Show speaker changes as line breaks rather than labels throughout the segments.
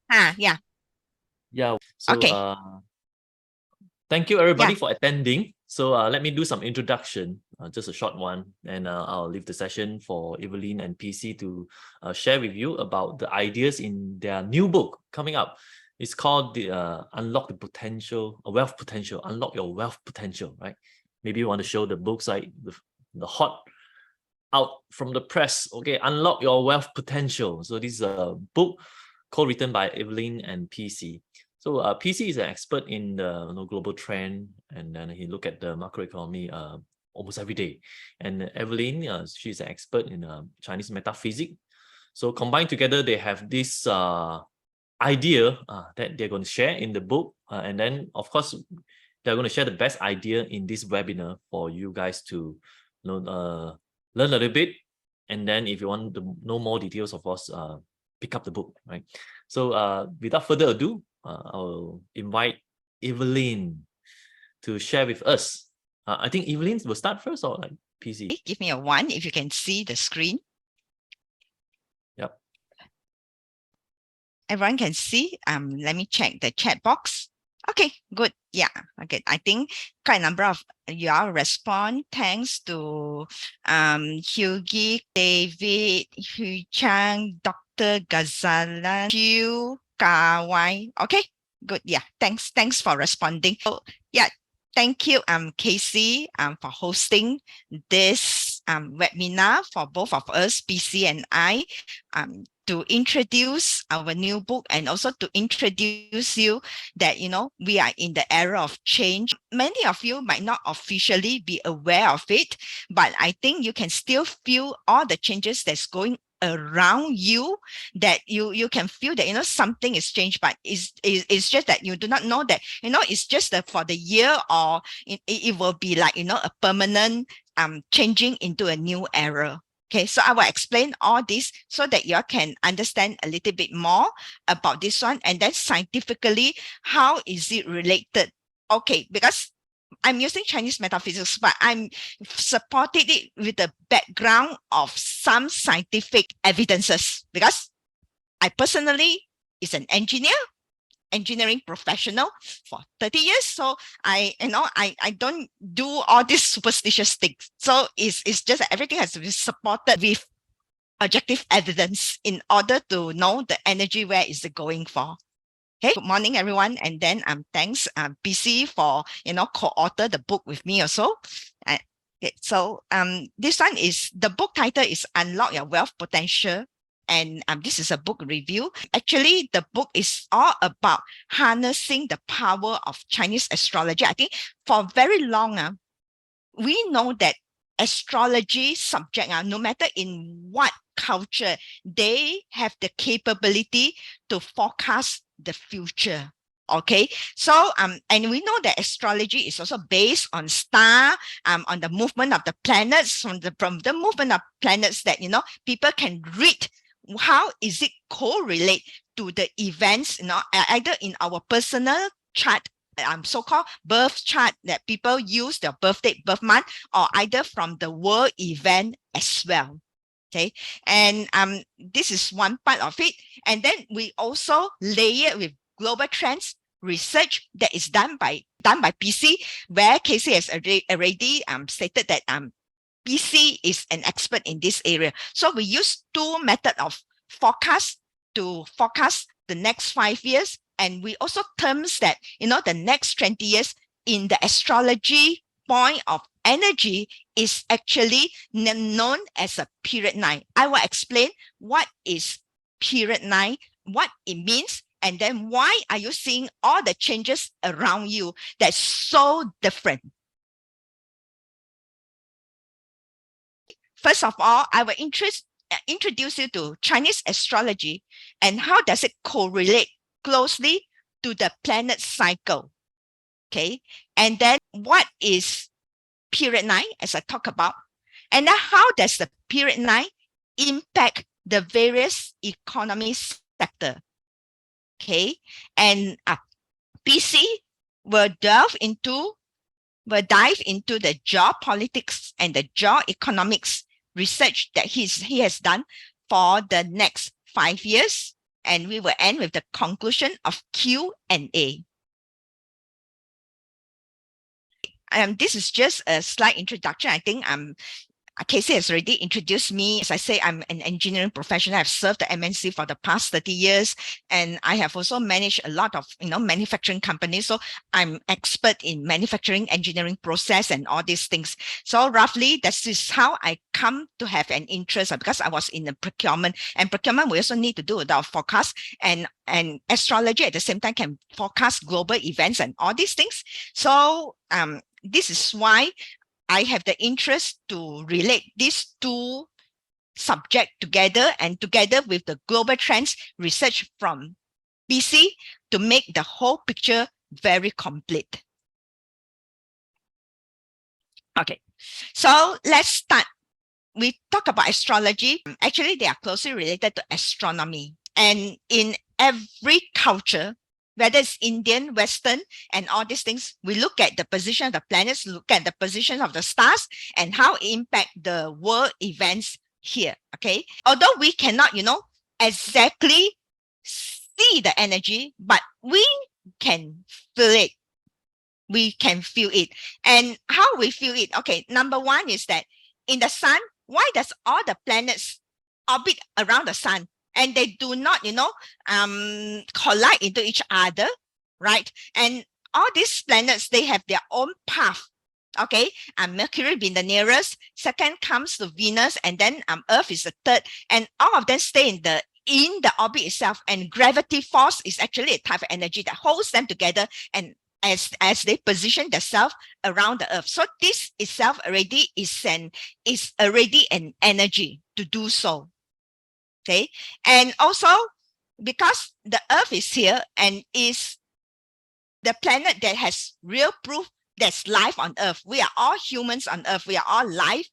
Yeah.
Yeah. So
Okay.
thank you everybody
Yeah.
for attending. So let me do some introduction, just a short one, and I'll leave the session for Evelyn and PC to share with you about the ideas in their new book coming up. It's called the Unlock the Potential, Wealth Potential, Unlock Your Wealth Potential, right? Maybe you want to show the books like the hot out from the press. Okay, Unlock Your Wealth Potential. So this is a book co-written by Evelyn and PC. So PC is an expert in the global trend, and then he look at the macroeconomy almost every day. And Evelyn, she's an expert in Chinese metaphysics. So combined together, they have this idea that they're going to share in the book, and then of course they're going to share the best idea in this webinar for you guys to learn a little bit, and then if you want to know more details, of course, pick up the book, right? So without further ado, I'll invite Evelyn to share with us. I think Evelyn will start first, or like PC.
Give me a 1 if you can see the screen.
Yep.
Everyone can see. Let me check the chat box. Okay, good. Yeah, okay. I think quite a number of your respond. Thanks to Hughie, David, Hu Chang, Dr. Gazala, Hugh, Kawai. Okay, good. Yeah, thanks for responding. So yeah, thank you, Casey, for hosting this webinar for both of us, PC and I, to introduce our new book and also to introduce you that, we are in the era of change. Many of you might not officially be aware of it, but I think you can still feel all the changes that's going around you, that you can feel that something is changed, but it's just that you do not know that it's just for the year, or it will be like a permanent changing into a new era. Okay, so I will explain all this so that you can understand a little bit more about this one, and then scientifically, how is it related? Okay, because I'm using Chinese metaphysics, but I'm supported it with the background of some scientific evidences, because I personally is an engineering professional for 30 years. So I don't do all these superstitious things. So it's just that everything has to be supported with objective evidence in order to know the energy where is it going for. Hey, good morning, everyone. And then thanks PC for co-author the book with me also. Okay, so this one is the book title is Unlock Your Wealth Potential. And this is a book review. Actually, the book is all about harnessing the power of Chinese astrology. I think for very long, we know that astrology subject, no matter in what culture, they have the capability to forecast the future. Okay, so and we know that astrology is also based on star, on the movement of the planets, from the movement of planets, that people can read how is it correlate to the events, either in our personal chart, so-called birth chart that people use their birth date, birth month, or either from the world event as well. Okay, and this is one part of it. And then we also layer with global trends research that is done by PC, where Casey has already stated that PC is an expert in this area. So we use two methods of forecast to forecast the next 5 years. And we also terms that, the next 20 years in the astrology point of energy is actually known as a period 9. I will explain what is period 9, what it means, and then why are you seeing all the changes around you that's so different. First of all, I will introduce you to Chinese astrology and how does it correlate closely to the planet cycle. Okay, and then what is period 9, as I talk about, and then how does the period 9 impact the various economy sector. Okay, and PC will dive into the geopolitics and the geoeconomics research that he has done for the next 5 years. and we will end with the conclusion of Q&A. This is just a slight introduction. I think Casey has already introduced me. As I say, I'm an engineering professional. I've served the MNC for the past 30 years, and I have also managed a lot of manufacturing companies. So I'm expert in manufacturing, engineering process, and all these things. So roughly, this is how I come to have an interest, because I was in the procurement, and procurement we also need to do a forecast, and astrology at the same time can forecast global events and all these things. So this is why I have the interest to relate these two subjects together, and together with the global trends research from BC to make the whole picture very complete. Okay, so let's start. We talk about astrology. Actually, they are closely related to astronomy. And in every culture, whether it's Indian, Western, and all these things, we look at the position of the planets, look at the position of the stars, and how it impact the world events here, okay? Although we cannot, exactly see the energy, but we can feel it. We can feel it. And how we feel it? Okay, number one is that in the sun, why does all the planets orbit around the sun? And they do not, collide into each other, right? And all these planets, they have their own path. Okay, Mercury being the nearest, second comes to Venus, and then Earth is the third, and all of them stay in the orbit itself. And gravity force is actually a type of energy that holds them together, and as they position themselves around the Earth. So this itself already is already an energy to do so. Okay, and also because the Earth is here and is the planet that has real proof there's life on Earth. We are all humans on Earth. We are all life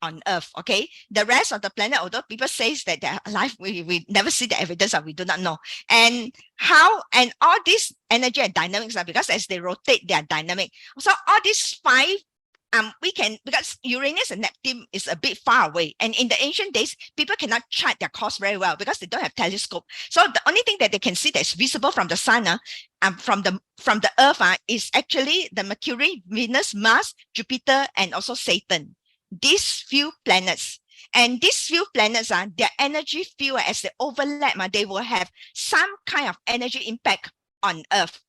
on Earth. Okay, the rest of the planet, although people say that they're alive, we never see the evidence, or we do not know. And how, and all this energy and dynamics are because as they rotate, they are dynamic. So all these five, we can, because Uranus and Neptune is a bit far away, and in the ancient days, people cannot chart their course very well because they don't have telescope. So the only thing that they can see that's visible from the sun, from the Earth, is actually the Mercury, Venus, Mars, Jupiter, and also Saturn. These few planets. And these few planets, their energy field, as they overlap, they will have some kind of energy impact on Earth.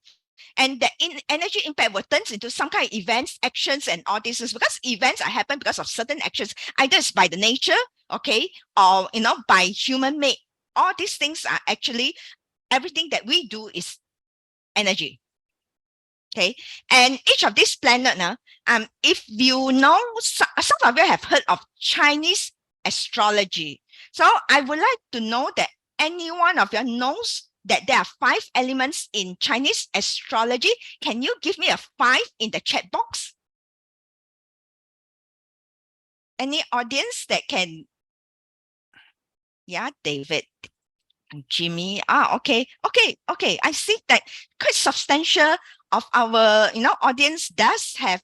And the energy impact will turn into some kind of events, actions, and all this is because events are happen because of certain actions, either it's by the nature, okay, or by human made. All these things are actually, everything that we do is energy. Okay, and each of these planet, if you know, some of you have heard of Chinese astrology. So I would like to know that any one of you knows that there are 5 elements in Chinese astrology. Can you give me a 5 in the chat box? Any audience that can? Yeah, David, Jimmy. Okay. I see that quite substantial of our audience does have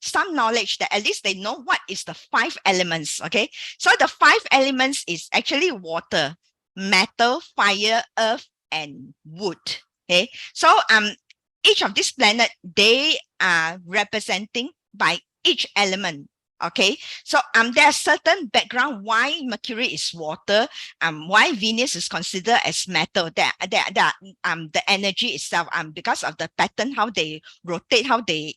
some knowledge, that at least they know what is the 5 elements. Okay, so the 5 elements is actually water, metal, fire, earth, and wood. Okay, so each of these planet, they are representing by each element. Okay, so there are certain background why Mercury is water, why Venus is considered as metal. That the energy itself, because of the pattern, how they rotate, how they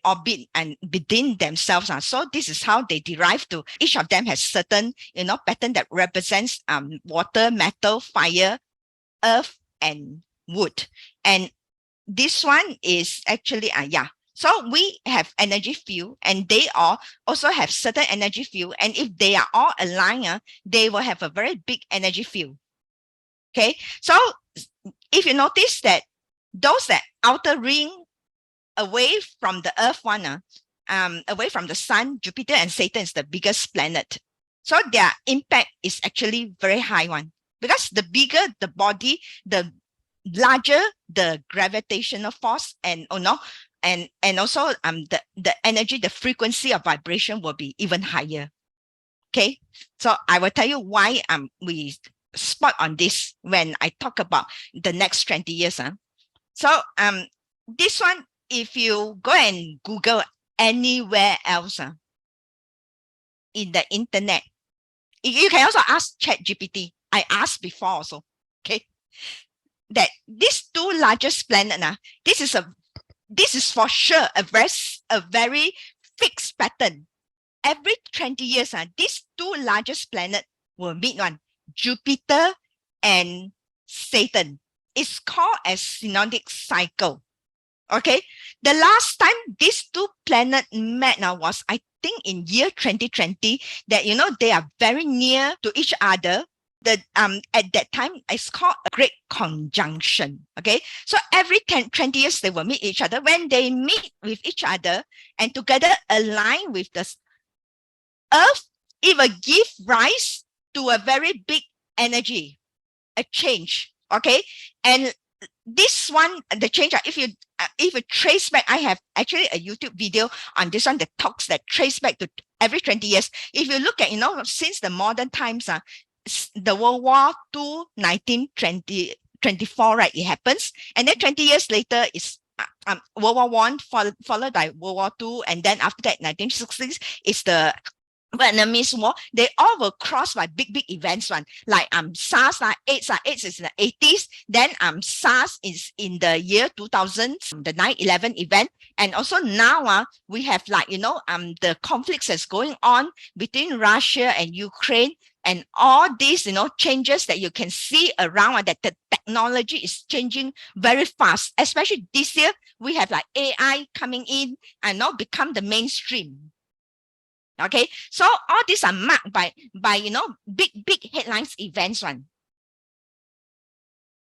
orbit and within themselves. So this is how they derive to. Each of them has certain pattern that represents water, metal, fire, earth, and wood. And this one is actually so we have energy field, and they all also have certain energy field. And if they are all aligned, they will have a very big energy field. Okay, so if you notice that those that outer ring away from the Earth one, away from the Sun, Jupiter and Saturn is the biggest planet. So their impact is actually very high one, because the bigger the body, the larger the gravitational force, and and also the energy, the frequency of vibration will be even higher. Okay, so I will tell you why we spot on this when I talk about the next 20 years. So this one, if you go and Google anywhere else in the internet, you can also ask ChatGPT. I asked before also, okay, that these two largest planet, this is for sure a very fixed pattern. Every 20 years, these two largest planet will meet one, Jupiter and Saturn. It's called a synodic cycle. Okay, the last time these two planets met now was, I think, in year 2020. That they are very near to each other. At that time it's called a great conjunction. Okay, so every 20 years they will meet each other. When they meet with each other and together align with the Earth, it will give rise to a very big energy, a change. Okay, and this one, the change, if you trace back, I have actually a YouTube video on this one that talks, that trace back to every 20 years. If you look at, since the modern times, the World War II, 1924, right, it happens, and then 20 years later is World War One, followed by World War II, and then after that, 1960s, is the Vietnamese War. They all were crossed by big events, one like SARS, AIDS is in the 80s. Then SARS is in the year 2000, the 9/11 event, and also now we have the conflicts that's going on between Russia and Ukraine, and all these changes that you can see around, that the technology is changing very fast. Especially this year, we have like AI coming in and now become the mainstream. Okay, so all these are marked by big headlines events one.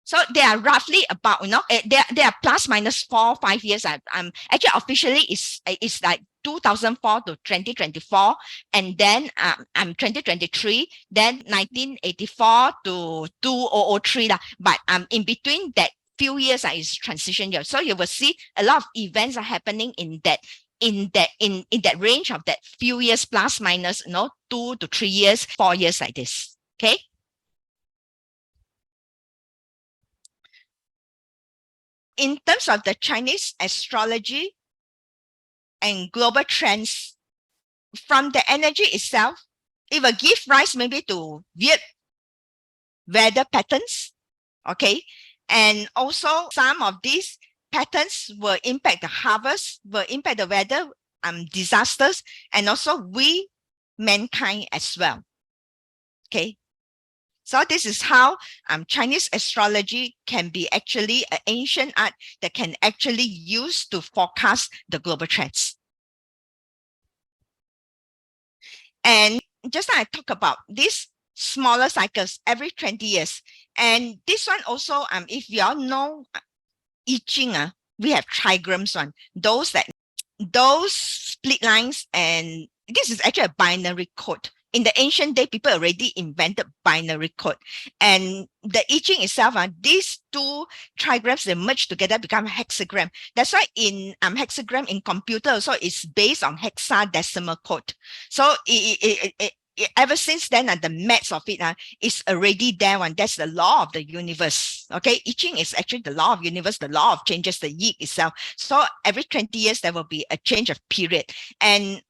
So they are roughly about they are plus minus 4-5 years. Actually officially is like 2004 to 2024, and then 2023, then 1984 to 2003 lah. But in between that few years is transition year. So you will see a lot of events are happening in that range of that few years, plus minus 2 to 3 years, 4 years, like this. Okay, in terms of the Chinese astrology and global trends, from the energy itself, it will give rise maybe to weird weather patterns. Okay, and also some of these patterns will impact the harvest, will impact the weather, disasters, and also we, mankind, as well. Okay, so this is how Chinese astrology can be actually an ancient art that can actually use to forecast the global trends. And just like I talk about these smaller cycles every 20 years. And this one also, if you all know I Ching, we have trigrams one, those split lines, and this is actually a binary code. In the ancient day, people already invented binary code. And the I Ching itself, these two trigrams, they merge together, become hexagram. That's why in hexagram in computer also is based on hexadecimal code. So ever since then, the maths of it is already there one. That's the law of the universe. Okay, I Ching is actually the law of universe, the law of changes, the yi itself. So every 20 years there will be a change of period, and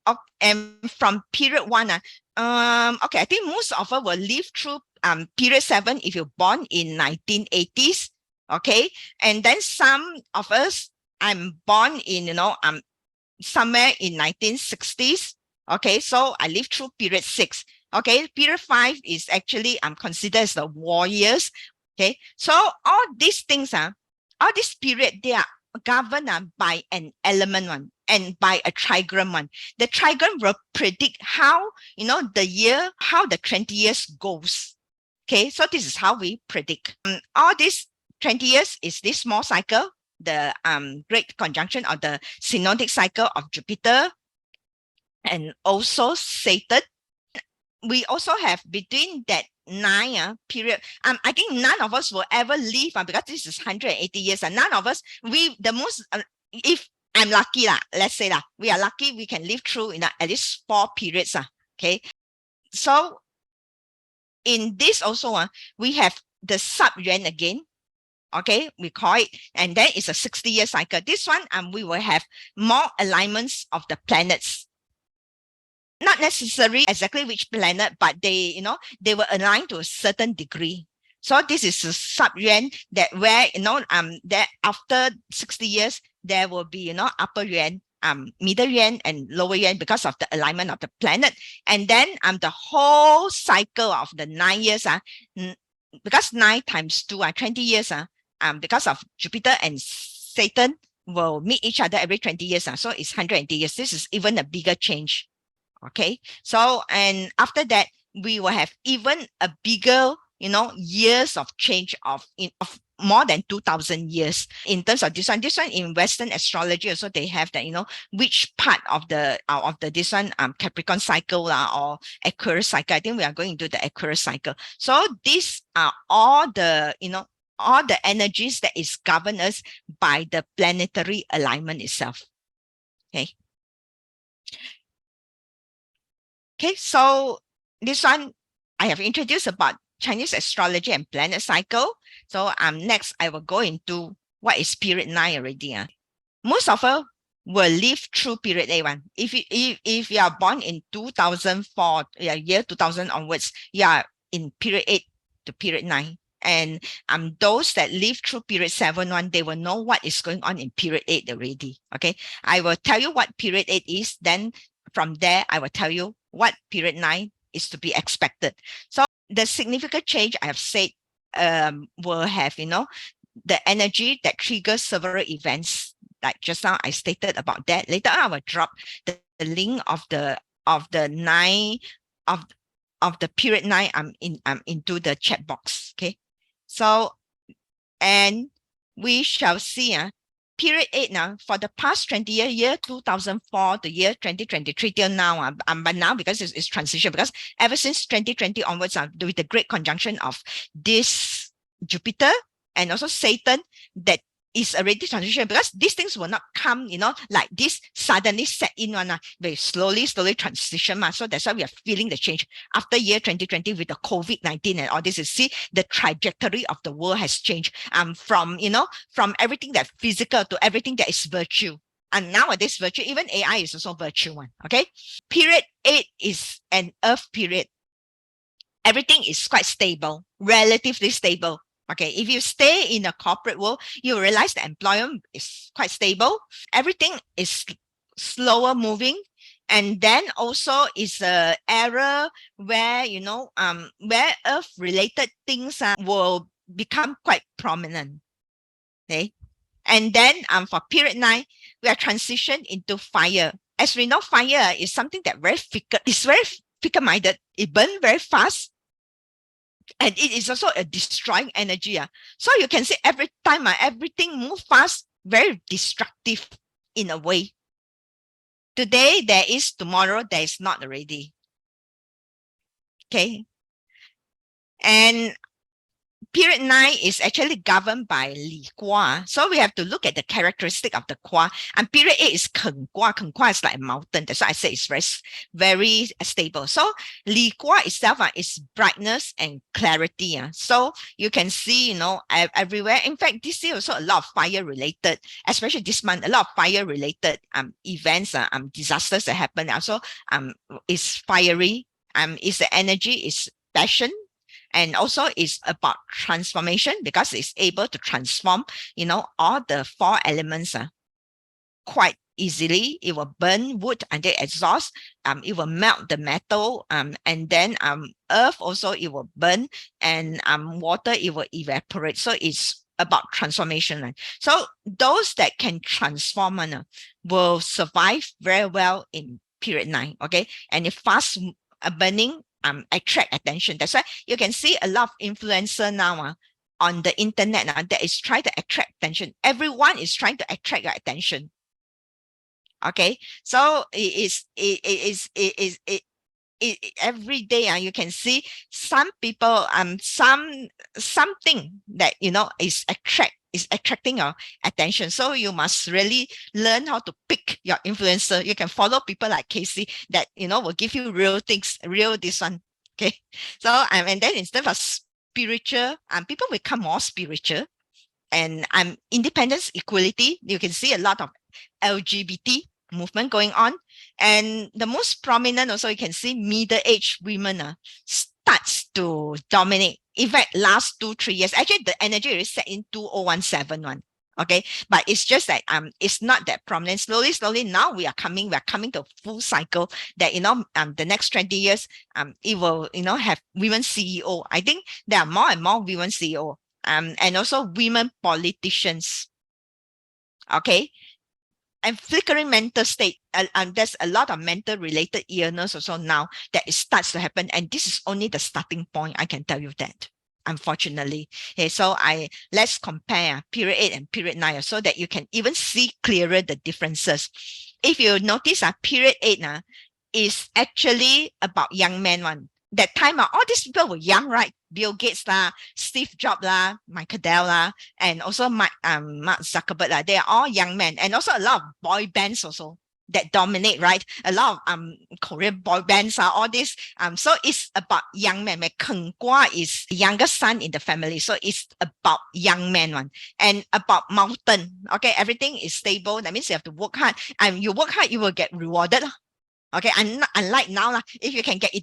from period one, okay, I think most of us will live through period 7 if you're born in 1980s. Okay, and then some of us, I'm born in somewhere in 1960s. Okay, so I lived through period 6. Okay, period 5 is actually considered as the war years. Okay, so all these things all this period, they are governed by an element one and by a trigram one. The trigram will predict how the year, how the 20 years goes. Okay, so this is how we predict. All these 20 years is this small cycle, the great conjunction or the synodic cycle of Jupiter and also Saturn. We also have between that 9 period. I think none of us will ever live because this is 180 years, and none of us, if I'm lucky let's say we are lucky, we can live through at least 4 periods. Okay, so in this also, we have the sub-yuan again. Okay, we call it, and then it's a 60-year cycle. This one, we will have more alignments of the planets. Not necessarily exactly which planet, but they will align to a certain degree. So this is a sub-yuan that where, that after 60 years, there will be, upper yuan, middle yuan and lower yuan because of the alignment of the planet. And then the whole cycle of the 9 years, because 9 times 2 are 20 years, because of Jupiter and Saturn will meet each other every 20 years. So it's 180 years. This is even a bigger change. Okay, so and after that, we will have even a bigger, years of change of more than 2,000 years in terms of this one. This one in Western astrology also they have that, which part of the this one Capricorn cycle or Aquarius cycle. I think we are going to do the Aquarius cycle. So these are all the all the energies that is governed us by the planetary alignment itself. Okay. Okay, so this one I have introduced about Chinese astrology and planet cycle. So next I will go into what is period 9 already. Most of us will live through period 8 one. If you are born in 2004, year 2000 onwards, you are in period 8 to period 9. And those that live through period 7 one, they will know what is going on in period 8 already. Okay, I will tell you what period 8 is. Then from there, I will tell you what period 9 is to be expected. So the significant change I have said will have, the energy that triggers several events. Like just now I stated about that. Later I will drop the link of the 9 of the period 9 into the chat box. Okay. So, and we shall see period 8 now for the past 20 year 2004 to year 2023 till now. But now because it's transition, because ever since 2020 onwards, with the great conjunction of this Jupiter and also Saturn, that is already transition, because these things will not come, like this suddenly set in one, very slowly transition. So that's why we are feeling the change after year 2020 with the COVID-19 and all this. You see the trajectory of the world has changed from everything that's physical to everything that is virtue. And nowadays, virtue, even AI is also virtue one. Okay. Period 8 is an earth period. Everything is quite stable, relatively stable. Okay, if you stay in a corporate world, you realize the employment is quite stable. Everything is slower moving. And then also is an era where, where earth-related things will become quite prominent. Okay. And then for period 9, we are transitioned into fire. As we know, fire is something that is very fickle-minded. It burns very fast. And it is also a destroying energy. So you can see every time everything moves fast, very destructive in a way. Today there is, tomorrow there is not already. Okay. And period 9 is actually governed by Li Gua. So we have to look at the characteristic of the Gua. And period 8 is Keng Gua. Keng Gua is like a mountain. That's why I say it's very, very stable. So Li Gua itself is brightness and clarity. So you can see, everywhere. In fact, this year also a lot of fire related, especially this month, a lot of fire related events, disasters that happen. Also, is fiery. Is the energy, is passion. And also it's about transformation, because it's able to transform, all the 4 elements quite easily. It will burn wood until exhaust. It will melt the metal. And then earth also it will burn, and water it will evaporate. So it's about transformation. So those that can transform will survive very well in period 9. Okay, and if fast burning attract attention. That's why you can see a lot of influencer now on the internet that is trying to attract attention. Everyone is trying to attract your attention. Okay, so it every day you can see some people something that is attracting your attention. So you must really learn how to pick your influencer. You can follow people like Casey that will give you real things, real this one. Okay. So and then instead of spiritual, people become more spiritual. And independence, equality. You can see a lot of LGBT movement going on. And the most prominent also, you can see middle-aged women starts to dominate. In fact, last 2-3 years, actually the energy is set in 2017. Okay, but it's just that it's not that prominent. Slowly now we're coming to a full cycle that the next 20 years it will have women CEO. I think there are more and more women CEO, and also women politicians. Okay, and flickering mental state. And there's a lot of mental related illness also now that it starts to happen. And this is only the starting point. I can tell you that, unfortunately. Okay, so let's compare period 8 and period 9 so that you can even see clearer the differences. If you notice, period 8 is actually about young men one. That time, all these people were young, right? Bill Gates lah, Steve Jobs lah, Michael Dell lah, and also Mark Zuckerberg lah. They are all young men, and also a lot of boy bands also that dominate, right? A lot of Korean boy bands are all this. So it's about young men. Keng Gua is the youngest son in the family, so it's about young men one. And about mountain, okay, everything is stable. That means you have to work hard, and you work hard, you will get rewarded. Okay, unlike now, if you can get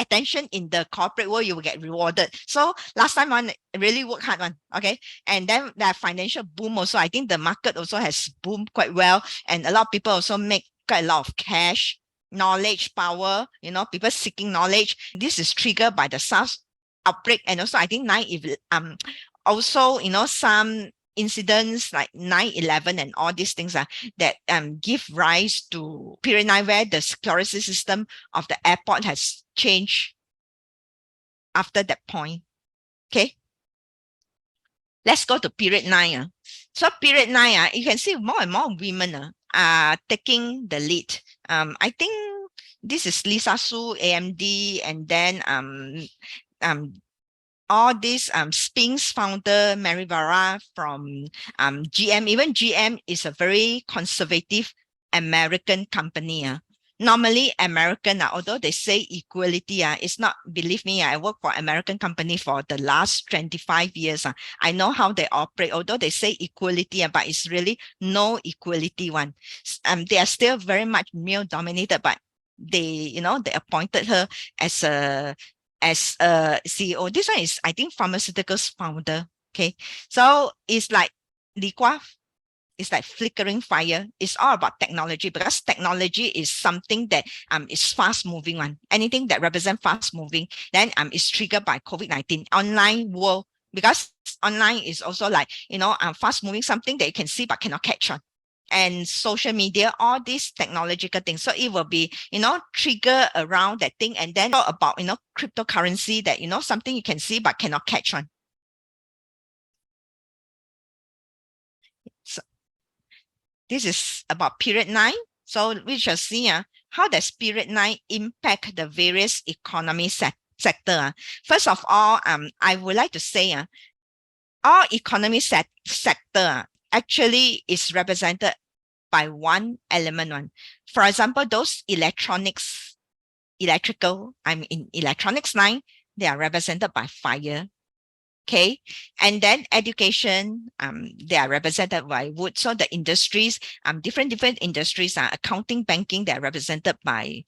attention in the corporate world, you will get rewarded. So last time one really work hard one. Okay, and then the financial boom also. I think the market also has boomed quite well, and a lot of people also make quite a lot of cash, knowledge, power. People seeking knowledge. This is triggered by the SARS outbreak, and also I think also some incidents like 9/11 and all these things that give rise to period 9 where the security system of the airport has changed after that point. Okay, let's go to period 9. So period 9, you can see more and more women are taking the lead. I think this is Lisa Su, AMD, and then all these Spinks founder Mary Barra from GM. Even GM is a very conservative American company. Normally American, although they say equality, it's not, believe me, I work for American company for the last 25 years. I know how they operate, although they say equality, but it's really no equality one. They are still very much male dominated, but they appointed her as a CEO. This one is, I think, pharmaceuticals founder. Okay, so it's like Li Gua, it's like flickering fire. It's all about technology, because technology is something that is fast moving one. Anything that represents fast moving, then is triggered by COVID-19 online world, because online is also like fast moving, something that you can see but cannot catch on. And social media, all these technological things. So it will be, trigger around that thing. And then about, cryptocurrency, that, something you can see but cannot catch on. So this is about period 9. So we shall see how does period 9 impact the various economy sector. First of all, I would like to say all economy sector actually is represented by one element one. For example, those electrical, in electronics line, they are represented by fire. Okay, and then education, they are represented by wood. So the industries, different industries are accounting, banking, they are represented by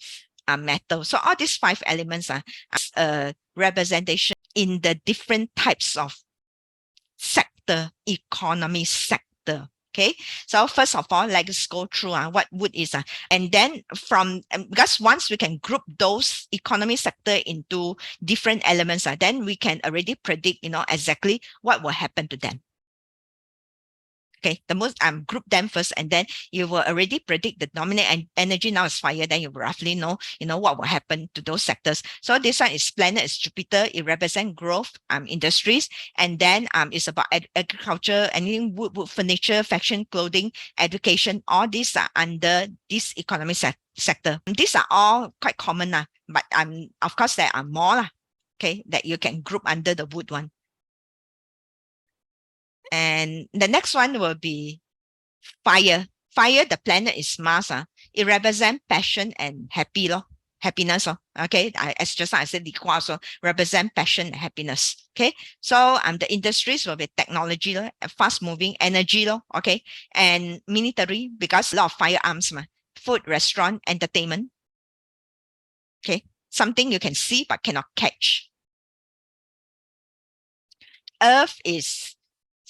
metal. So all these 5 elements are representation in the different types of sector, economy sector. Okay, so first of all, let's go through what wood is, and then because once we can group those economy sector into different elements, then we can already predict, exactly what will happen to them. Okay, the most group them first, and then you will already predict the dominant energy now is fire. Then you roughly know, what will happen to those sectors. So this one is planet is Jupiter. It represents growth, industries, and then it's about agriculture, anything wood, furniture, fashion, clothing, education. All these are under this economic sector. These are all quite common, but of course there are more, okay, that you can group under the wood one. And the next one will be fire. Fire, the planet is Mars. It represents passion and happiness. Okay, as just now I said, the also represent passion and happiness. Okay, so the industries will be technology, fast moving energy, okay, and military because a lot of firearms, food, restaurant, entertainment. Okay, something you can see but cannot catch. Earth is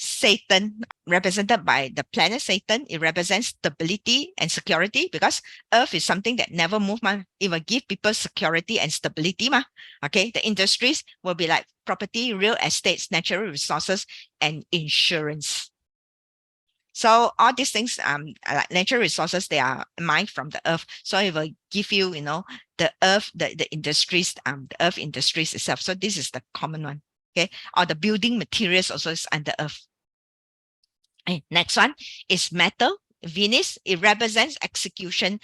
Satan, represented by the planet Saturn. It represents stability and security because Earth is something that never moves. It will give people security and stability. Okay, the industries will be like property, real estates, natural resources, and insurance. So all these things, like natural resources, they are mined from the earth. So it will give you, the earth, the industries, the earth industries itself. So this is the common one. Okay, or the building materials also is under earth. Okay. Next one is metal. Venus. It represents execution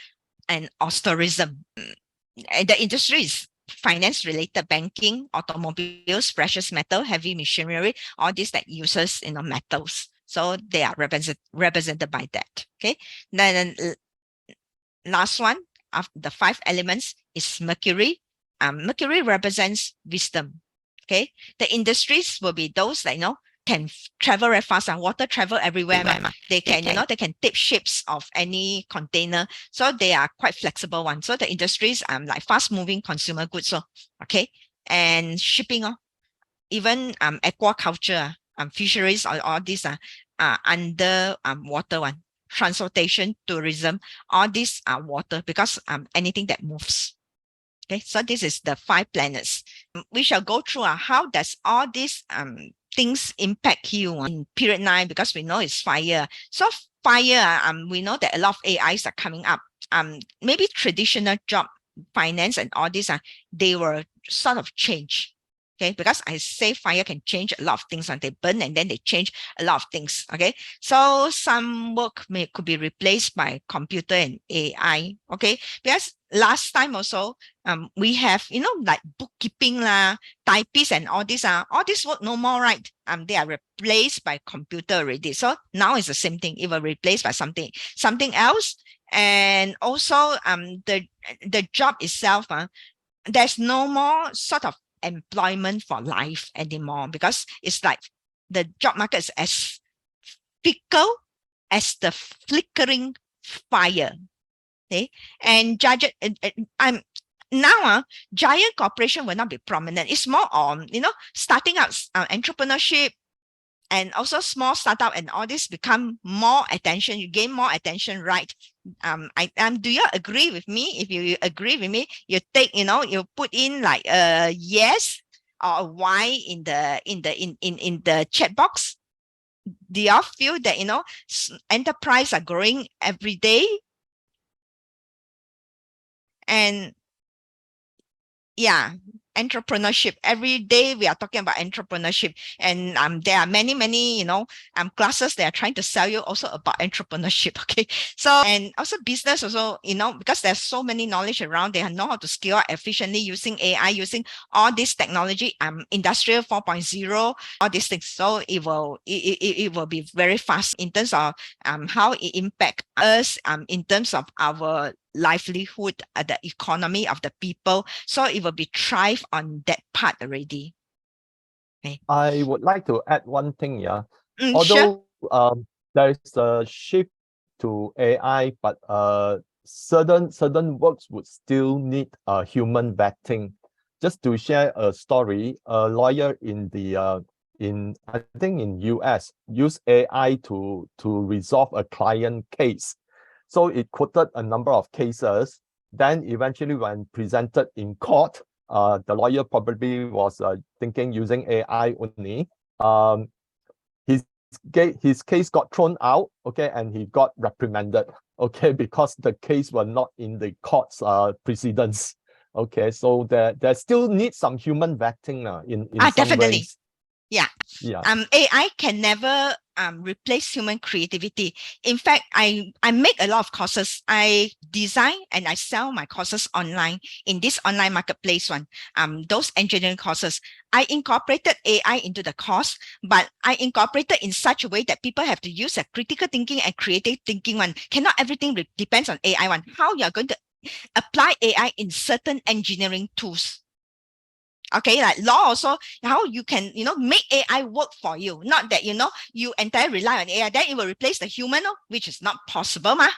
and austerism. And the industry is finance related, banking, automobiles, precious metal, heavy machinery, all these that uses metals. So they are represented by that. Okay. Then last one of the 5 elements is Mercury. Mercury represents wisdom. Okay. The industries will be those that can travel very fast, and water travel everywhere. They can, they can tip ships of any container. So they are quite flexible one. So the industries like fast moving consumer goods. So okay. And shipping, even aquaculture, fisheries, all these are under water one. Transportation, tourism, all these are water because anything that moves. Okay, so this is the 5 planets. We shall go through how does all these things impact you in period 9, because we know it's fire. So fire, we know that a lot of AIs are coming up. Maybe traditional job, finance and all these, they will sort of change. Okay, because I say fire can change a lot of things, and they burn and then they change a lot of things. Okay, so some work could be replaced by computer and AI. Okay, because last time also we have like bookkeeping typists and all this work no more, right? They are replaced by computer already. So now it's the same thing. It will replaced by something else. And also the job itself, there's no more sort of employment for life anymore, because it's like the job market is as fickle as the flickering fire. Okay, and now giant corporation will not be prominent. It's more on starting up entrepreneurship, and also small startup and all this become more attention. You gain more attention, right? Do you agree with me? If you agree with me, you take, you put in like a yes or a Y in the chat box. Do y'all feel that enterprise are growing every day? And yeah, entrepreneurship. Every day we are talking about entrepreneurship, and there are many classes that are trying to sell you also about entrepreneurship. Okay, so and also business also, because there's so many knowledge around, they know how to scale efficiently using AI, using all this technology, industrial 4.0, all these things. So it will be very fast in terms of how it impact us in terms of our livelihood, the economy of the people. So it will be thrive on that part already. Okay.
I would like to add one thing, yeah.
Sure.
Although there is a shift to AI, but certain works would still need human vetting. Just to share a story, a lawyer in I think in US used AI to resolve a client case. So it quoted a number of cases. Then eventually, when presented in court, the lawyer probably was thinking using AI only. His case got thrown out, okay, and he got reprimanded, okay, because the case was not in the court's precedence. Okay, so there still needs some human vetting in some
definitely.
ways.
Yeah.
Yeah.
AI can never replace human creativity. In fact, I make a lot of courses. I design and I sell my courses online in this online marketplace one. Those engineering courses, I incorporated AI into the course, but I incorporated in such a way that people have to use a critical thinking and creative thinking one. Cannot everything depends on AI one. How you're going to apply AI in certain engineering tools. Okay, like law also, how you can, make AI work for you. Not that, you entirely rely on AI, then it will replace the human, which is not possible, ma.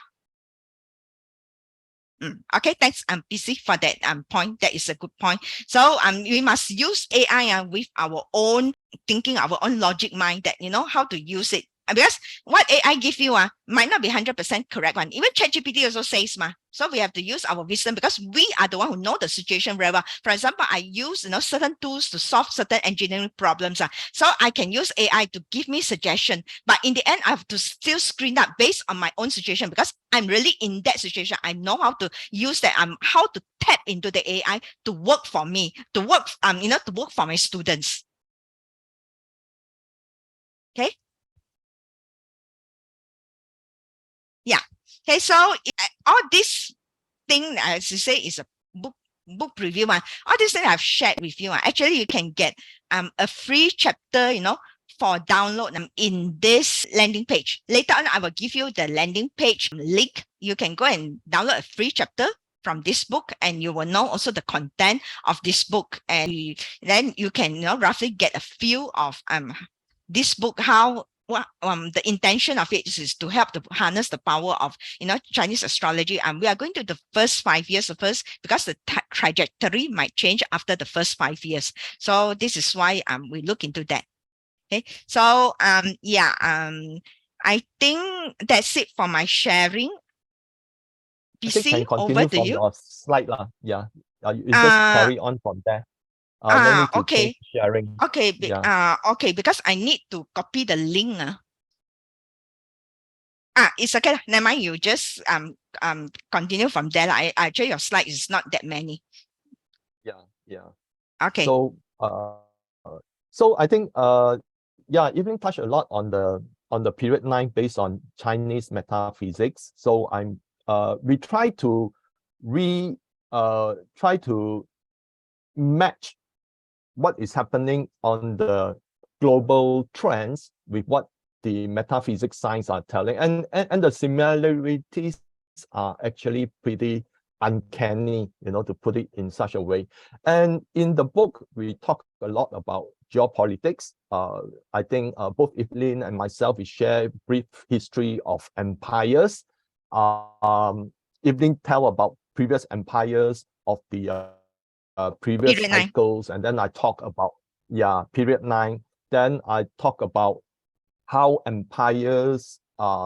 Okay, thanks, PC, for that point. That is a good point. So we must use AI with our own thinking, our own logic mind, that how to use it. Because what AI give you might not be 100% correct one. Even ChatGPT also says, so we have to use our wisdom, because we are the one who know the situation very well. For example, I use certain tools to solve certain engineering problems. So I can use AI to give me suggestion. But in the end, I have to still screen up based on my own situation, because I'm really in that situation. I know how to use that, how to tap into the AI to work for me, to work, to work for my students. Okay. Yeah. Okay. So all this thing, as you say, is a book review. All these things I've shared with you. Actually, you can get a free chapter, for download in this landing page. Later on, I will give you the landing page link. You can go and download a free chapter from this book, and you will know also the content of this book, and then you can roughly get a feel of this book, how the intention of it is to help to harness the power of Chinese astrology. And we are going to the first 5 years first, because the trajectory might change after the first 5 years. So this is why we look into that. Okay. So I think that's it for my sharing.
I think
PC,
can
over
continue
to
from
you.
your slide. Yeah. You just carry on from there. No need to
Okay.
change sharing.
Okay.
Yeah.
Okay, because I need to copy the link. It's okay. Never mind. You just continue from there. Actually, your slide is not that many.
Yeah.
Okay.
So I think Evelyn touched a lot on the period 9 based on Chinese metaphysics. So we try to match what is happening on the global trends with what the metaphysics science are telling, and the similarities are actually pretty uncanny, to put it in such a way. And in the book, we talk a lot about geopolitics. I think both Evelyn and myself, we share brief history of empires. Evelyn tell about previous empires of the previous
Period 9.
cycles, and then I talk about period 9. Then I talk about how empires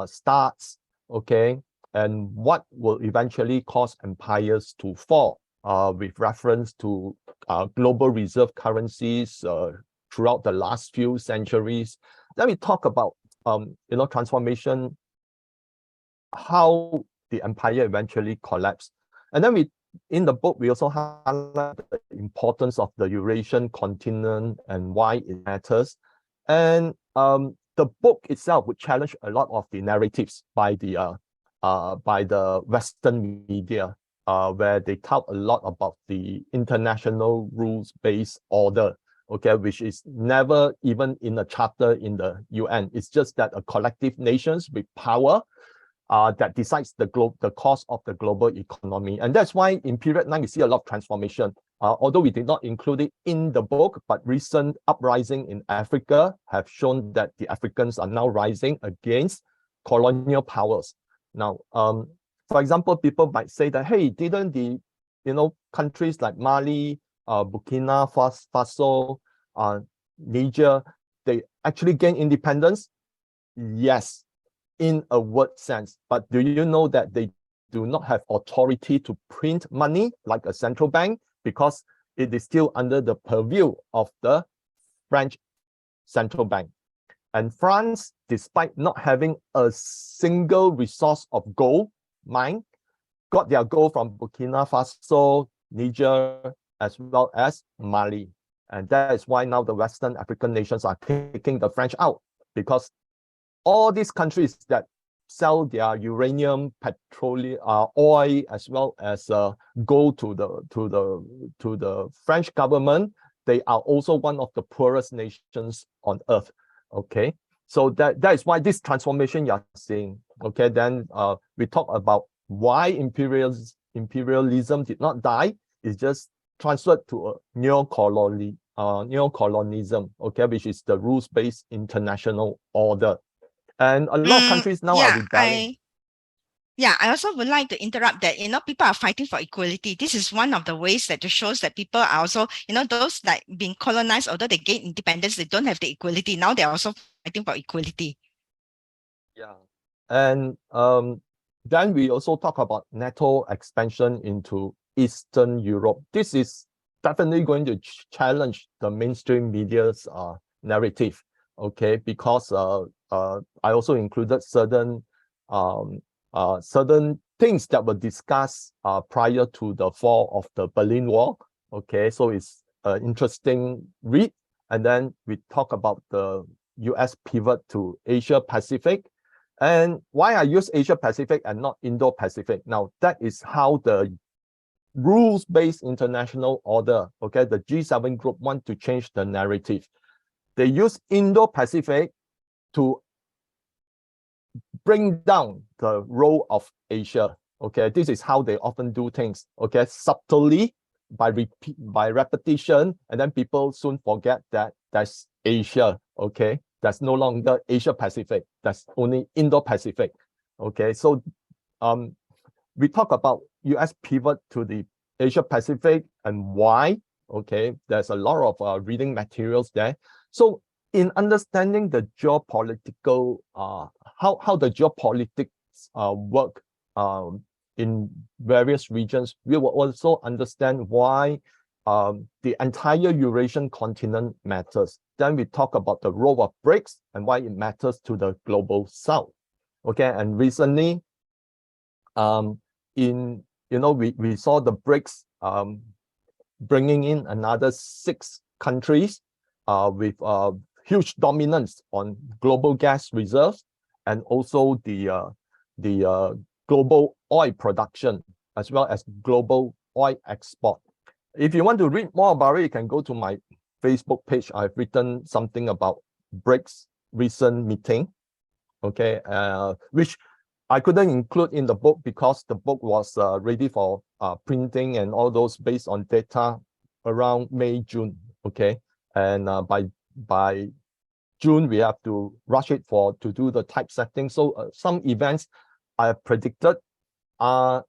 starts, okay, and what will eventually cause empires to fall, with reference to global reserve currencies throughout the last few centuries. Then we talk about transformation, how the empire eventually collapsed. And then in the book, we also highlight the importance of the Eurasian continent and why it matters. And the book itself would challenge a lot of the narratives by the Western media, where they talk a lot about the international rules-based order, okay, which is never even in a charter in the UN. It's just that a collective nations with power that decides the course of the global economy. And that's why in period 9, we see a lot of transformation. Although we did not include it in the book, but recent uprising in Africa have shown that the Africans are now rising against colonial powers. Now, for example, people might say that, hey, didn't the countries like Mali, Burkina Faso, Niger, they actually gain independence? Yes, in a word sense. But do you know that they do not have authority to print money like a central bank, because it is still under the purview of the French central bank? And France, despite not having a single resource of gold mine, got their gold from Burkina Faso, Niger, as well as Mali. And that is why now the Western African nations are kicking the French out, because all these countries that sell their uranium, petroleum, oil, as well as gold to the French government, they are also one of the poorest nations on earth. Okay, so that is why this transformation you're seeing. Okay, then we talk about why imperialism did not die. It's just transferred to a neocolonialism, okay, which is the rules-based international order. And a lot of countries now are rebelling.
I also would like to interrupt that, people are fighting for equality. This is one of the ways that shows that people are also, those that being colonized, although they gain independence, they don't have the equality. Now they're also fighting for equality.
Yeah. And then we also talk about NATO expansion into Eastern Europe. This is definitely going to challenge the mainstream media's narrative, okay? Because I also included certain things that were discussed prior to the fall of the Berlin Wall. Okay, so it's an interesting read. And then we talk about the US pivot to Asia Pacific. And why I use Asia Pacific and not Indo-Pacific. Now, that is how the rules-based international order, okay, the G7 group want to change the narrative. They use Indo-Pacific to bring down the role of Asia. Okay, this is how they often do things. Okay, subtly by repetition, and then people soon forget that that's Asia. Okay, that's no longer Asia Pacific. That's only Indo-Pacific. Okay, so we talk about US pivot to the Asia Pacific and why. Okay, there's a lot of reading materials there. So in understanding the geopolitical, how the geopolitics work in various regions, we will also understand why the entire Eurasian continent matters. Then we talk about the role of BRICS and why it matters to the global South. Okay, and recently, we saw the BRICS bringing in another 6 countries with huge dominance on global gas reserves and also the global oil production as well as global oil export. If you want to read more about it, you can go to my Facebook page. I've written something about BRICS recent meeting, okay, which I couldn't include in the book because the book was ready for printing and all those based on data around May, June, okay, and by June we have to rush it to do the typesetting. So some events I predicted are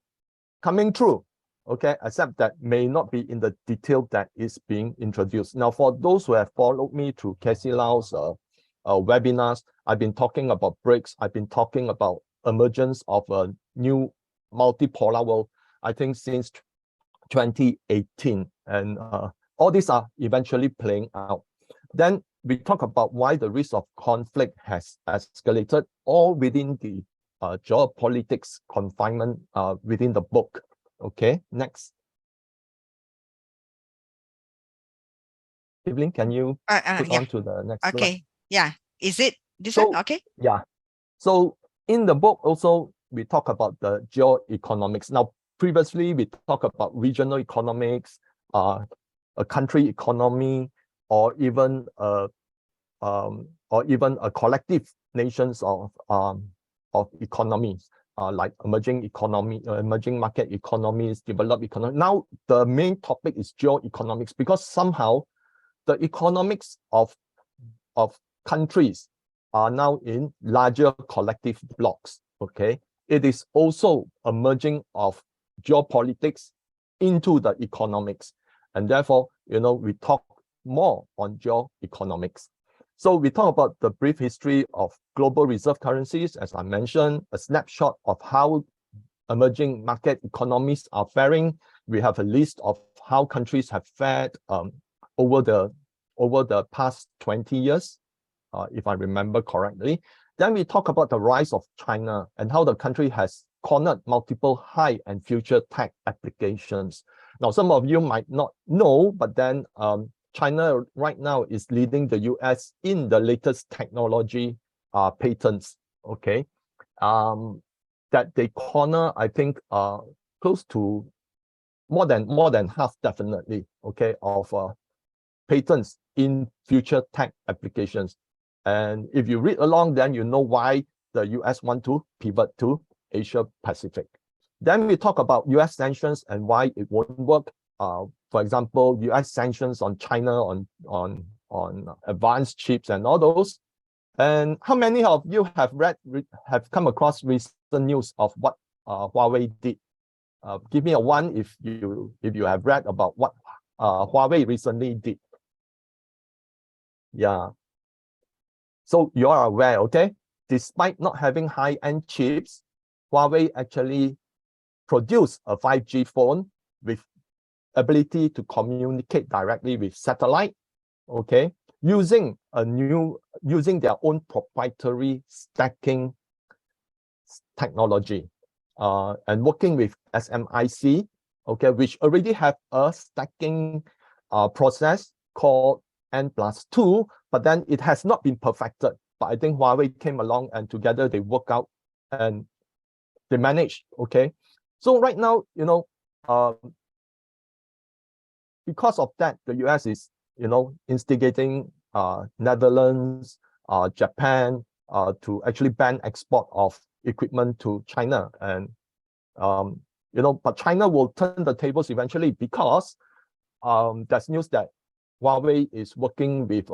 coming true, okay, except that may not be in the detail that is being introduced. Now, for those who have followed me through Casey Lau's webinars, I've been talking about BRICS. I've been talking about emergence of a new multipolar world, I think since 2018, and all these are eventually playing out. Then we talk about why the risk of conflict has escalated, all within the geopolitics confinement within the book. Okay, next. Evelyn, can you put on to the next slide?
Okay, yeah. Is it this one? Okay.
Yeah. So in the book also, we talk about the geoeconomics. Now, previously, we talked about regional economics, a country economy, or even a collective nations of economies, like emerging economy, emerging market economies, developed economy. Now, the main topic is geoeconomics because somehow the economics of countries are now in larger collective blocks. Okay, it is also a merging of geopolitics into the economics, and therefore, we talk more on geoeconomics. So we talk about the brief history of global reserve currencies, as I mentioned, a snapshot of how emerging market economies are faring. We have a list of how countries have fared over the past 20 years, if I remember correctly. Then we talk about the rise of China and how the country has cornered multiple high and future tech applications. Now, some of you might not know, but then China right now is leading the US in the latest technology patents, okay? That they corner, I think, close to more than half, definitely, okay, of patents in future tech applications. And if you read along, then you know why the US want to pivot to Asia Pacific. Then we talk about US sanctions and why it won't work. For example, US sanctions on China on advanced chips and all those. And how many of you have have come across recent news of what Huawei did? Give me a one if you have read about what Huawei recently did. Yeah. So you are aware, okay? Despite not having high-end chips, Huawei actually produced a 5G phone with ability to communicate directly with satellite, okay, using their own proprietary stacking technology, and working with SMIC, okay, which already have a stacking process called N+2, but then it has not been perfected. But I think Huawei came along and together they work out and they managed, okay. So right now, you know, because of that, the US is, you know, instigating Netherlands, Japan to actually ban export of equipment to China. And, you know, but China will turn the tables eventually because there's news that Huawei is working with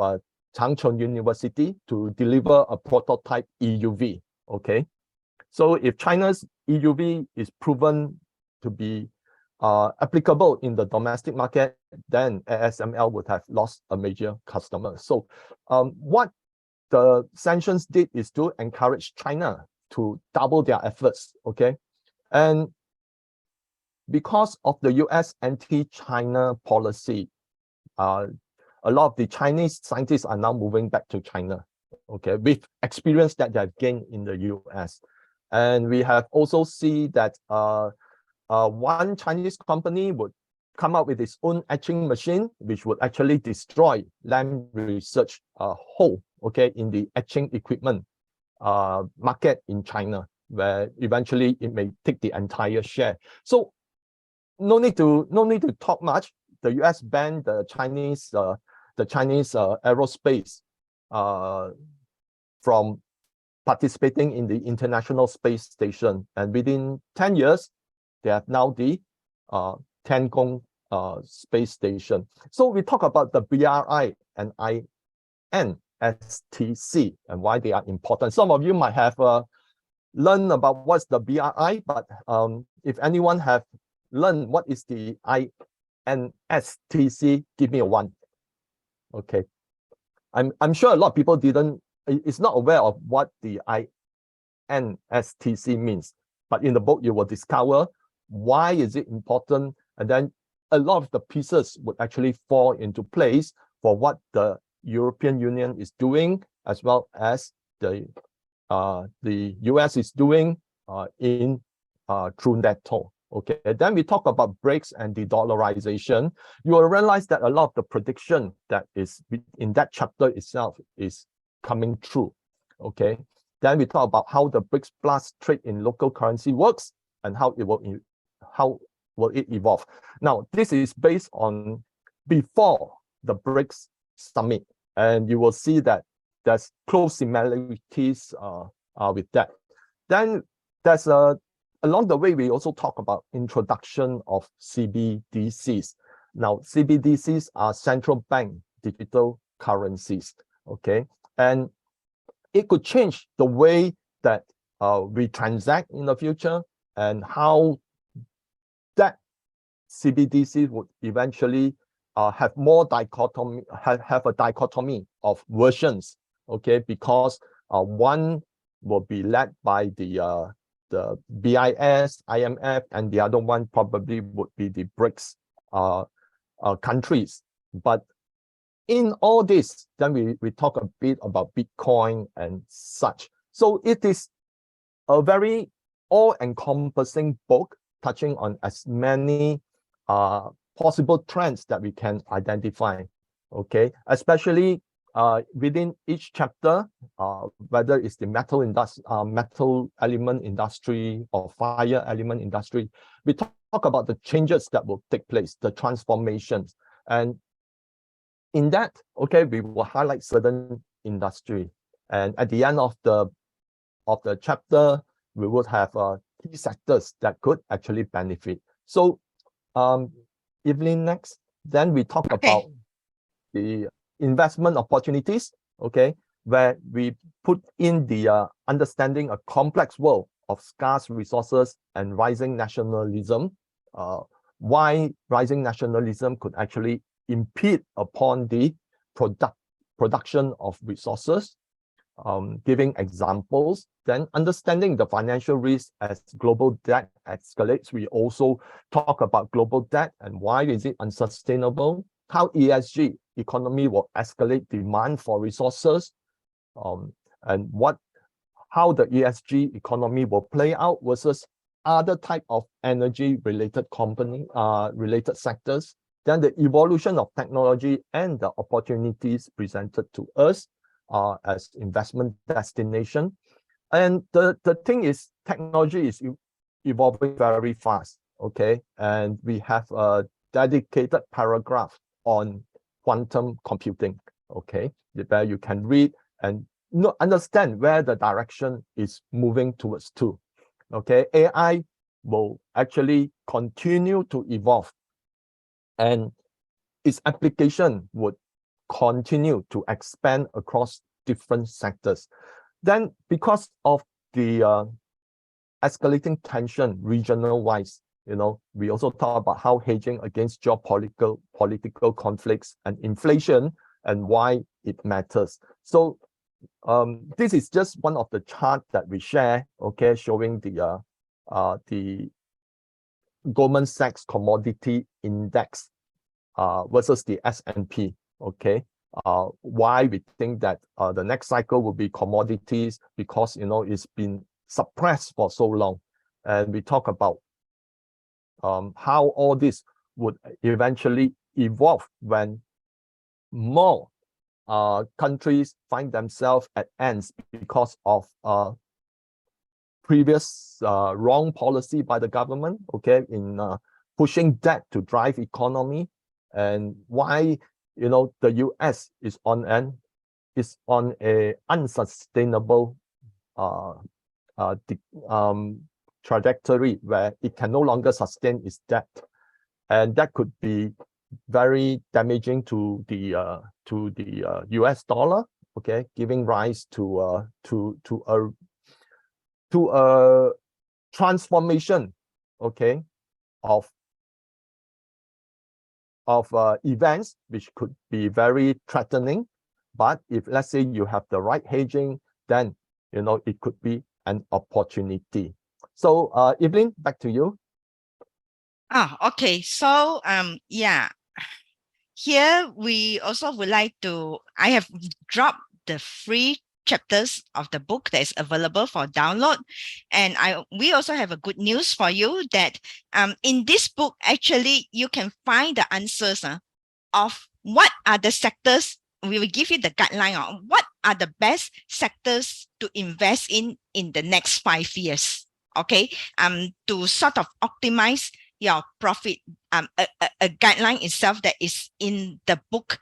Changchun University to deliver a prototype EUV, okay? So if China's EUV is proven to be applicable in the domestic market, then ASML would have lost a major customer. So what the sanctions did is to encourage China to double their efforts, okay? And because of the US anti-China policy, a lot of the Chinese scientists are now moving back to China, okay, with experience that they've gained in the US. And we have also seen that one Chinese company would come up with its own etching machine, which would actually destroy Lam Research whole, okay, in the etching equipment market in China, where eventually it may take the entire share. So no need to talk much. The US banned the Chinese aerospace from participating in the International Space Station, and within 10 years, they have now the Tiangong space station. So we talk about the BRI and INSTC and why they are important. Some of you might have learned about what's the BRI, but if anyone have learned what is the INSTC, give me a one. Okay, I'm sure a lot of people is not aware of what the INSTC means, but in the book you will discover why is it important, and then a lot of the pieces would actually fall into place for what the European Union is doing, as well as the US is doing through NATO. Okay, then we talk about BRICS and the dollarization. You will realize that a lot of the prediction that is in that chapter itself is coming true. Okay, then we talk about how the BRICS Plus trade in local currency works and how it evolve. Now, this is based on before the BRICS summit, and you will see that there's close similarities with that. Then there's along the way, we also talk about introduction of CBDCs. Now, CBDCs are central bank digital currencies, okay? And it could change the way that we transact in the future, and how that CBDC would eventually have more dichotomy, have a dichotomy of versions, okay? Because one will be led by the BIS, IMF, and the other one probably would be the BRICS countries. But in all this, then we talk a bit about Bitcoin and such. So it is a very all-encompassing book, touching on as many possible trends that we can identify, okay? Especially within each chapter, whether it's the metal element industry or fire element industry, we talk about the changes that will take place, the transformations. And in that, okay, we will highlight certain industry. And at the end of the chapter, we would have key sectors that could actually benefit. So, Evelyn, next. Then we talk about the investment opportunities, okay, where we put in the understanding a complex world of scarce resources and rising nationalism, why rising nationalism could actually impede upon the production of resources, giving examples, then understanding the financial risk as global debt escalates. We also talk about global debt and why is it unsustainable, how ESG economy will escalate demand for resources, and how the ESG economy will play out versus other type of energy related related sectors. Then the evolution of technology and the opportunities presented to us as investment destination. And the thing is, technology is evolving very fast, okay? And we have a dedicated paragraph on quantum computing, okay? Where you can read and understand where the direction is moving towards to, okay? AI will actually continue to evolve and its application would continue to expand across different sectors. Then because of the escalating tension regional wise, we also talk about how hedging against political conflicts and inflation and why it matters. So this is just one of the charts that we share, okay, showing the Goldman Sachs commodity index versus the S&P, okay? Why we think that the next cycle will be commodities because, it's been suppressed for so long. And we talk about how all this would eventually evolve when more countries find themselves at ends because of previous wrong policy by the government, okay, in pushing debt to drive economy, and why the US is on a unsustainable trajectory where it can no longer sustain its debt, and that could be very damaging to the US dollar, okay, giving rise to a transformation, okay, of events which could be very threatening. But if let's say you have the right hedging, then it could be an opportunity. So Evelyn, back to you.
Okay. So yeah, here we also would like to, I have dropped the free chapters of the book that is available for download, and we also have a good news for you that in this book actually you can find the answers of what are the sectors. We will give you the guideline on what are the best sectors to invest in the next 5 years, okay, to sort of optimize your profit, a guideline itself that is in the book,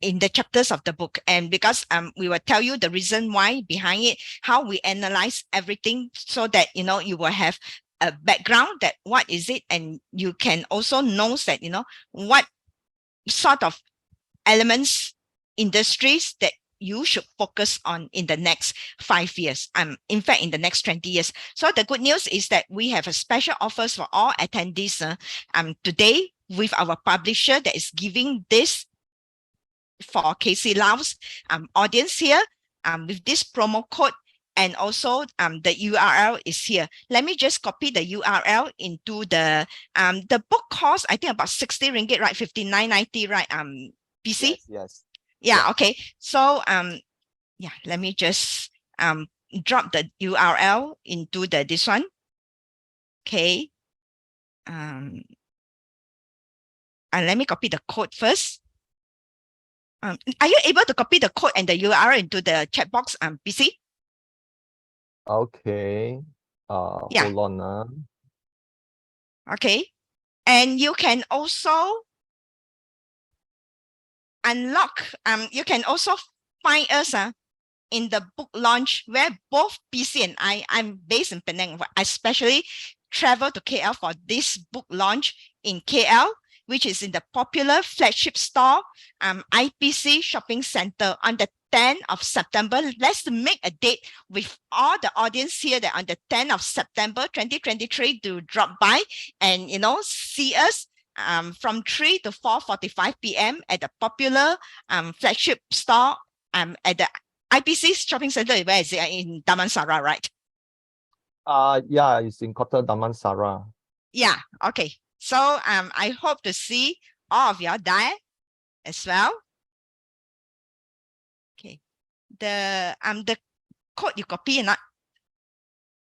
in the chapters of the book. And because we will tell you the reason why behind it, how we analyze everything, so that you will have a background that what is it, and you can also know that what sort of elements, industries that you should focus on in the next 5 years, in fact in the next 20 years. So the good news is that we have a special offers for all attendees today with our publisher that is giving this for KC Lau's audience here, with this promo code. And also the URL is here. Let me just copy the URL into the book cost, I think about 60 ringgit, right? 59.90, right? PC?
Yes.
Yeah, okay. So yeah, let me just drop the URL into this one. Okay. And let me copy the code first. Are you able to copy the code and the URL into the chat box, PC?
Okay.
Yeah.
Hold on.
Okay. And you can also unlock, you can also find us in the book launch where both PC and I'm based in Penang. I especially travel to KL for this book launch in KL, which is in the popular flagship store, IPC Shopping Center on the 10th of September. Let's make a date with all the audience here that on the 10th of September 2023 to drop by and, see us from 3 to 4:45 p.m. at the popular flagship store at the IPC Shopping Center. Where is it? In Damansara, right?
Yeah, it's in Kota Damansara.
Yeah, okay. So I hope to see all of you there as well. Okay. The code you copy not?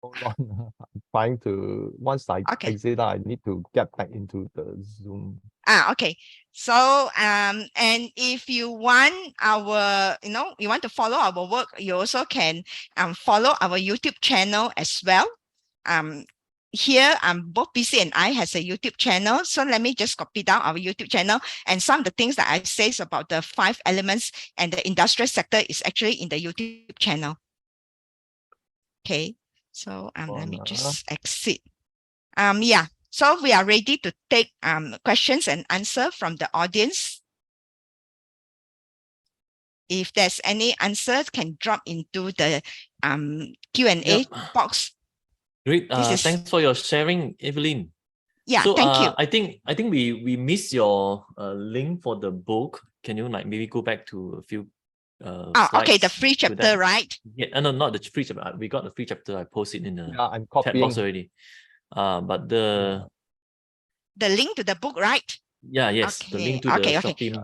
Hold on. I'm trying to, once I exit, I need to get back into the Zoom.
Okay. So and if you want our, you want to follow our work, you also can follow our YouTube channel as well. Here both PC and I has a YouTube channel. So let me just copy down our YouTube channel, and some of the things that I say about the 5 elements and the industrial sector is actually in the YouTube channel. Okay. So let me just exit. Yeah. So we are ready to take questions and answer from the audience. If there's any answers, can drop into the Q&A box.
Great. Thanks for your sharing, Evelyn.
Yeah,
so,
thank you.
I think we missed your link for the book. Can you maybe go back to a few slides?
Okay, the free chapter, right?
Yeah, no, not the free chapter. We got the free chapter. I posted in the
I'm
chat
copying.
box already. But the
link to the book, right?
Yes, the link to the shopping.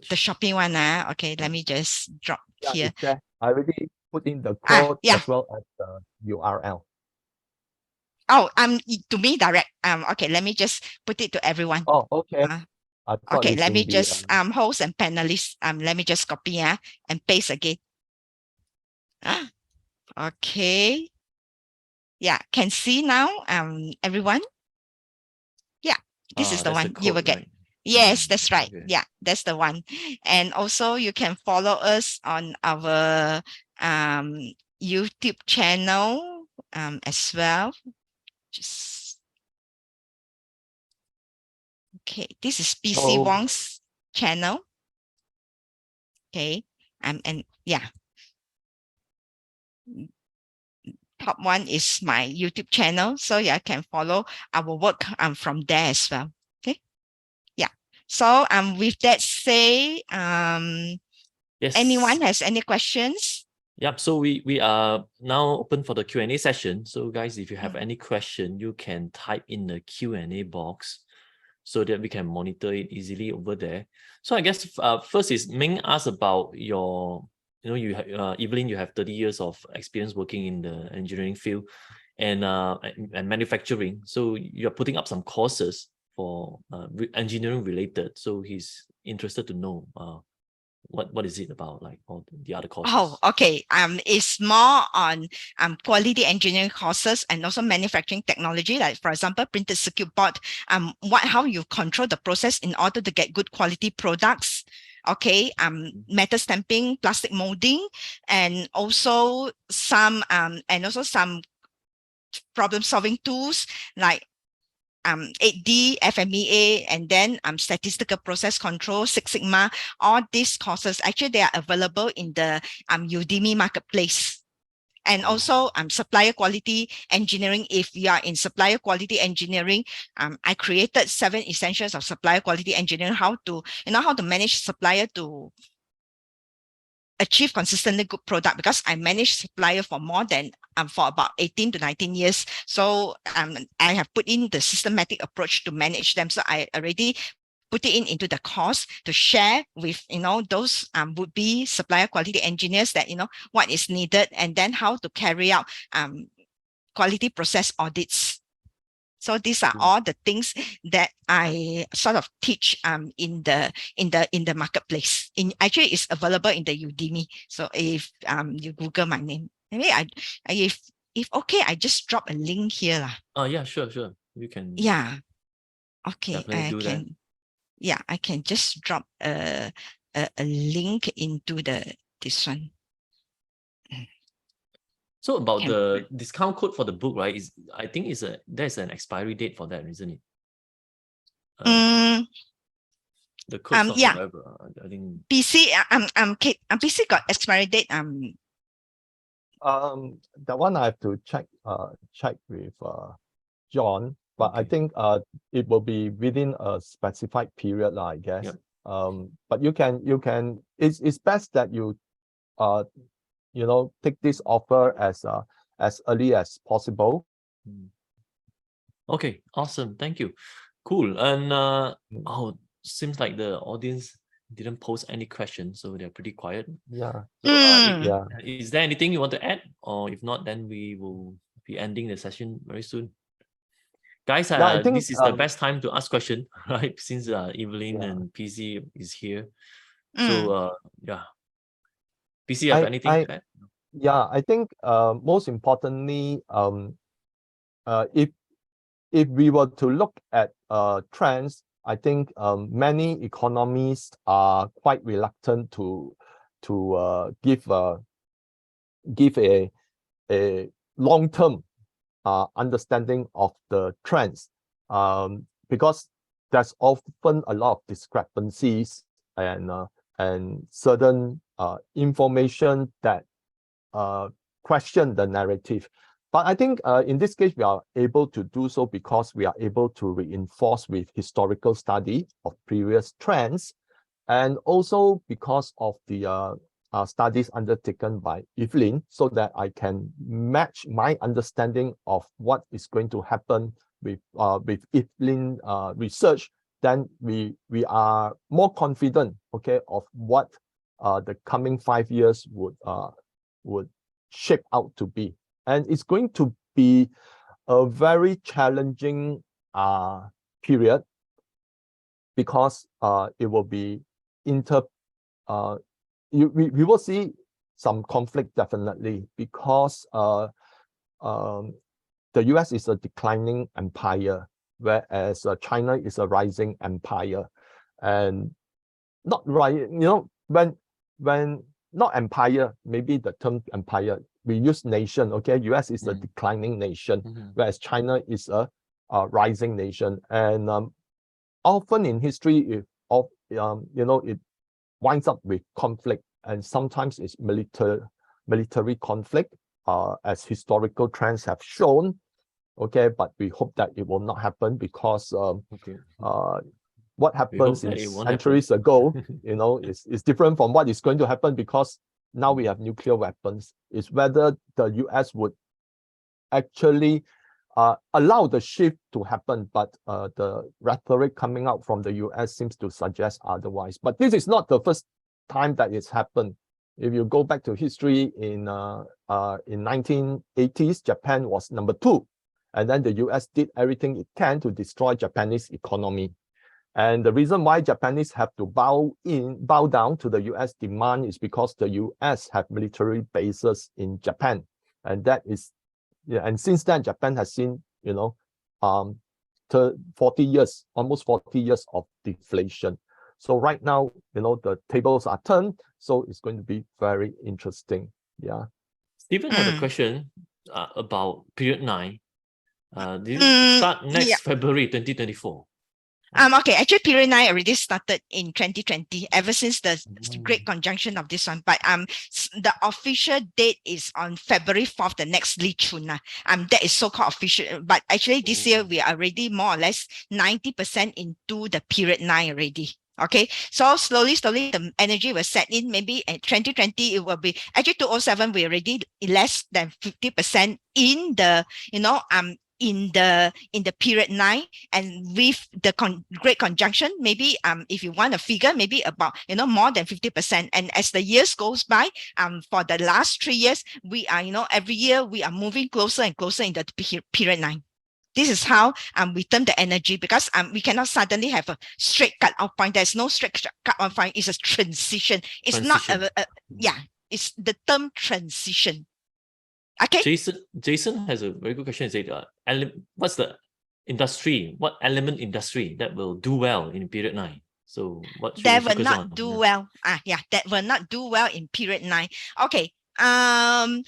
The shopping one. Okay, let me just drop here.
I already put in the code as well as the URL.
To me direct. Okay, let me just put it to everyone.
Oh, okay.
Okay, let me just host and panelists. Let me just copy and paste again. Okay. Yeah, can see now. Everyone. Yeah, this is the one you will get. Right? Yes, that's right. Okay. Yeah, that's the one. And also you can follow us on our YouTube channel as well. Just okay. This is PC Wong's channel. Okay. And yeah. Top one is my YouTube channel. So yeah, I can follow our work from there as well. Okay. Yeah. So with that say, yes. Anyone has any questions?
Yep. So we are now open for the Q&A session. So guys, if you have any question, you can type in the Q&A box so that we can monitor it easily over there. So I guess first is Ming asked about your, you have Evelyn, you have 30 years of experience working in the engineering field and manufacturing. So you're putting up some courses for engineering related. So he's interested to know what is it about, like all the other courses?
Oh, okay. It's more on quality engineering courses and also manufacturing technology. Like for example, printed circuit board. How you control the process in order to get good quality products. Okay. Metal stamping, plastic molding, and also some problem solving tools like 8D, FMEA, and then statistical process control, Six Sigma. All these courses, actually, they are available in the Udemy marketplace. And also supplier quality engineering. If you are in supplier quality engineering, I created 7 essentials of supplier quality engineering, how to manage supplier to achieve consistently good product, because I manage supplier for more than for about 18 to 19 years. So I have put in the systematic approach to manage them. So I already put it into the course to share with those would be supplier quality engineers that what is needed, and then how to carry out quality process audits. So these are all the things that I sort of teach in the marketplace. Actually, it's available in the Udemy. So if you Google my name, maybe if okay, I just drop a link here lah.
Oh yeah, sure. You can.
Yeah. Okay,
I can. That.
Yeah, I can just drop a link into this one.
So about
Can-
the discount code for the book, right? I think there's an expiry date for that, isn't it?
Mm,
The code's not
yeah.
forever. I think
PC, PC got expiry date.
That one I have to check with John, but I
Okay.
think it will be within a specified period, lah, I guess.
Yep.
But you can it's best that you take this offer as early as possible.
Okay, awesome. Thank you. Cool. And
Mm.
seems like the audience didn't pose any questions, so they're pretty quiet.
Yeah.
So
Yeah.
is there anything you want to add? Or if not, then we will be ending the session very soon. Guys,
Yeah, I think
this is the best time to ask question, right? Since Evelyn
Yeah.
and PC is here.
Mm.
So yeah. PC, have anything to add?
Yeah, I think most importantly, if we were to look at trends, I think many economists are quite reluctant to give a long-term understanding of the trends, because there's often a lot of discrepancies and certain information that question the narrative. But I think in this case, we are able to do so because we are able to reinforce with historical study of previous trends, and also because of the studies undertaken by Evelyn, so that I can match my understanding of what is going to happen with Evelyn research. Then we are more confident, okay, of what the coming 5 years would shape out to be. And it's going to be a very challenging period, because it will be we will see some conflict, definitely, because the US is a declining empire, whereas China is a rising empire. And not right, when not empire, maybe the term empire, we use nation, okay? US is a declining nation, whereas China is a rising nation. And often in history, it winds up with conflict, and sometimes it's military conflict, as historical trends have shown. Okay, but we hope that it will not happen, because what happens in centuries ago, is different from what is going to happen, because now we have nuclear weapons. Is whether the US would actually allow the shift to happen, but the rhetoric coming out from the US seems to suggest otherwise. But this is not the first time that it's happened. If you go back to history, in 1980s, Japan was number 2, and then the US did everything it can to destroy Japanese economy. And the reason why Japanese have to bow down to the US demand is because the US have military bases in Japan, and that is, and since then Japan has seen 40 years, almost 40 years of deflation. So right now, the tables are turned, so it's going to be very interesting. Yeah.
Stephen have a question about period 9. This start next February 2024.
Okay, actually period 9 already started in 2020, ever since the great conjunction of this one. But the official date is on February 4th, the next Li Chun. That is so-called official. But actually this year we are already more or less 90% into the period 9 already. Okay, so slowly the energy will set in. Maybe in 2020 it will be actually 2007. We're already less than 50% in the in the period 9, and with the great conjunction, maybe if you want a figure, maybe about more than 50%. And as the years goes by, for the last 3 years, we are every year we are moving closer and closer in the period 9. This is how we term the energy, because we cannot suddenly have a straight cut off point. There's no straight cut off point. It's a transition. It's not it's the term transition. Okay.
Jason has a very good question. He said, what's the industry? What element industry that will do well in period 9? So what should we focus on?
That will not do well in period 9. Okay. We
Will not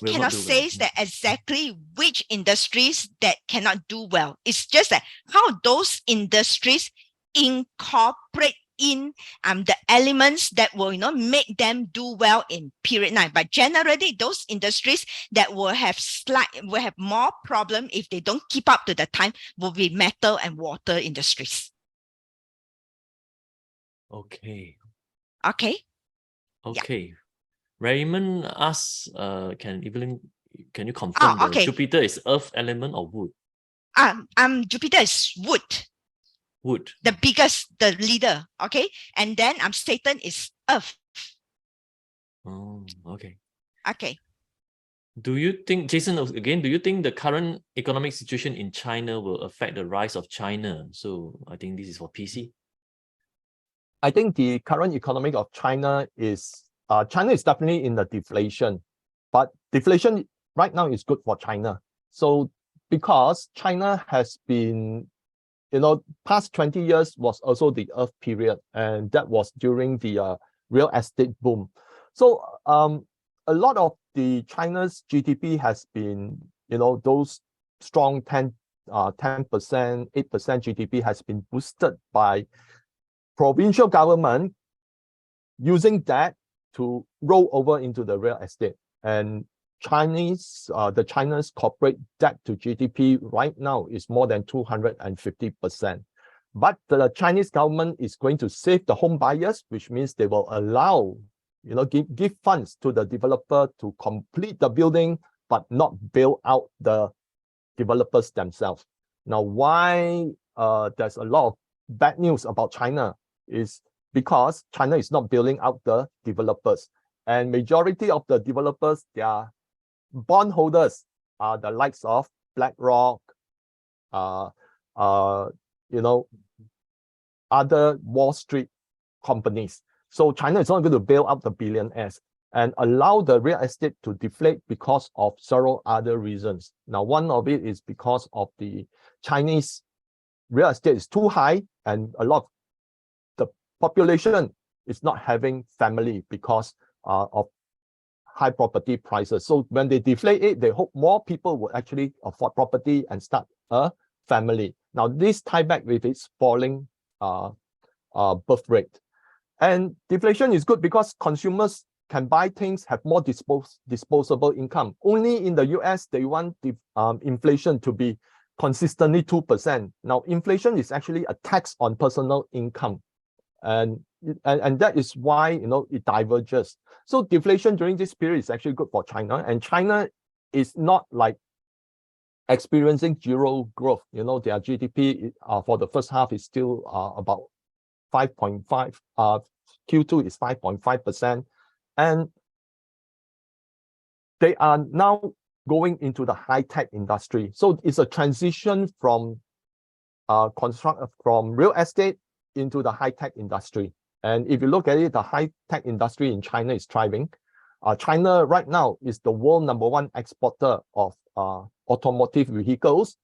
cannot
do well.
say that exactly which industries that cannot do well. It's just that how those industries incorporate in the elements that will make them do well in period 9. But generally, those industries that will have more problem if they don't keep up to the time will be metal and water industries.
Okay.
Okay.
Okay. Raymond asks, can you confirm that
okay.
Jupiter is earth element or wood?
Jupiter is wood.
Wood.
The biggest, the leader. Okay. And then Saturn is earth.
Oh, okay.
Okay.
Do you think, Jason, again, do you think the current economic situation in China will affect the rise of China? So I think this is for PC.
I think the current economic of China is definitely in the deflation, but deflation right now is good for China. So because China has been, past 20 years was also the earth period, and that was during the real estate boom. So a lot of the China's GDP has been, those strong 10%, 8% GDP has been boosted by provincial government using that to roll over into the real estate. And the China's corporate debt to GDP right now is more than 250%. But the Chinese government is going to save the home buyers, which means they will allow, give funds to the developer to complete the building, but not bail out the developers themselves. Now, why there's a lot of bad news about China is because China is not bailing out the developers. And majority of the developers, their bondholders are the likes of BlackRock, other Wall Street companies. So China is not going to bail out the billionaires and allow the real estate to deflate because of several other reasons. Now, one of it is because of the Chinese real estate is too high, and a lot of the population is not having family because of high property prices. So when they deflate it, they hope more people will actually afford property and start a family. Now, this tie back with its falling birth rate. And deflation is good because consumers can buy things, have more disposable income. Only in the US, they want the inflation to be consistently 2%. Now, inflation is actually a tax on personal income. And that is why, it diverges. So deflation during this period is actually good for China. And China is not like experiencing zero growth. Their GDP for the first half is still about 5.5. Q2 is 5.5%. And they are now going into the high-tech industry. So it's a transition from real estate into the high-tech industry. And if you look at it, the high-tech industry in China is thriving. China right now is the world #1 exporter of automotive vehicles,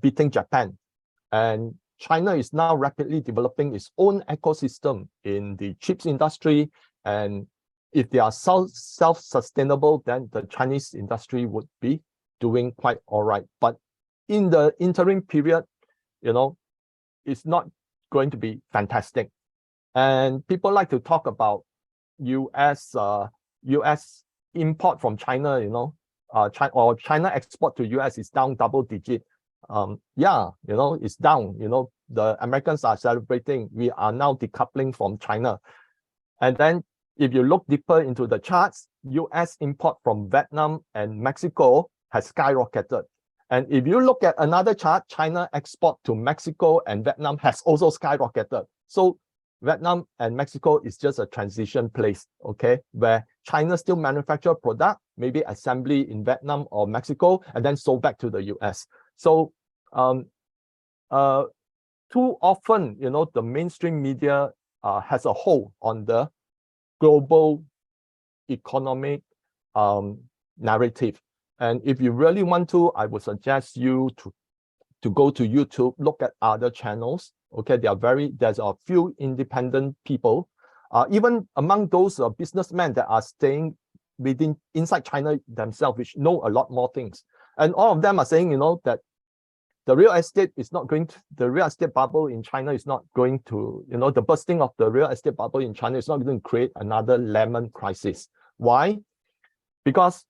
beating Japan. And China is now rapidly developing its own ecosystem in the chips industry. And if they are self-sustainable, then the Chinese industry would be doing quite all right. But in the interim period, it's not going to be fantastic. And people like to talk about US import from China, China export to US is down double digit. It's down. The Americans are celebrating. We are now decoupling from China. And then if you look deeper into the charts, US import from Vietnam and Mexico has skyrocketed. And if you look at another chart, China export to Mexico and Vietnam has also skyrocketed. So Vietnam and Mexico is just a transition place, okay, where China still manufacture product, maybe assembly in Vietnam or Mexico, and then sold back to the US. So too often, the mainstream media has a hold on the global economic narrative. And if you really want to, I would suggest you to go to YouTube, look at other channels. Okay, there's a few independent people, even among those businessmen that are staying inside China themselves, which know a lot more things. And all of them are saying, that the real estate bubble in China is not going to, the bursting of the real estate bubble in China is not going to create another lemon crisis. Why? Because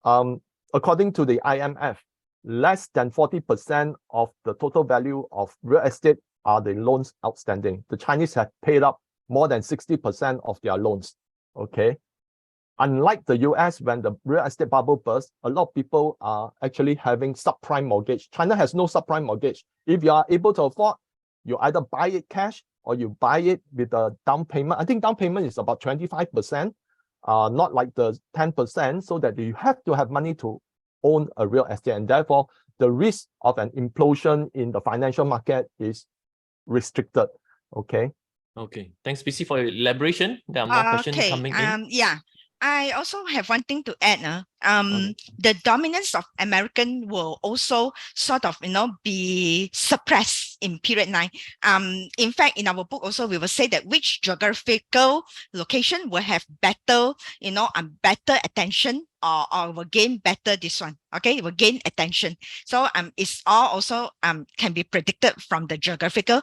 according to the IMF, less than 40% of the total value of real estate are the loans outstanding. The Chinese have paid up more than 60% of their loans. Okay. Unlike the US, when the real estate bubble burst, a lot of people are actually having subprime mortgage. China has no subprime mortgage. If you are able to afford, you either buy it cash or you buy it with a down payment. I think down payment is about 25%, not like the 10%, so that you have to have money to own a real estate. And therefore, the risk of an implosion in the financial market is restricted. Okay.
Okay. Thanks, PC, for your elaboration. There are more questions coming in.
Yeah. I also have one thing to add.
Okay.
The dominance of American will also sort of, be suppressed in period 9. In fact, in our book also, we will say that which geographical location will have better, better attention or will gain better this one. Okay, it will gain attention. So it's all also can be predicted from the geographical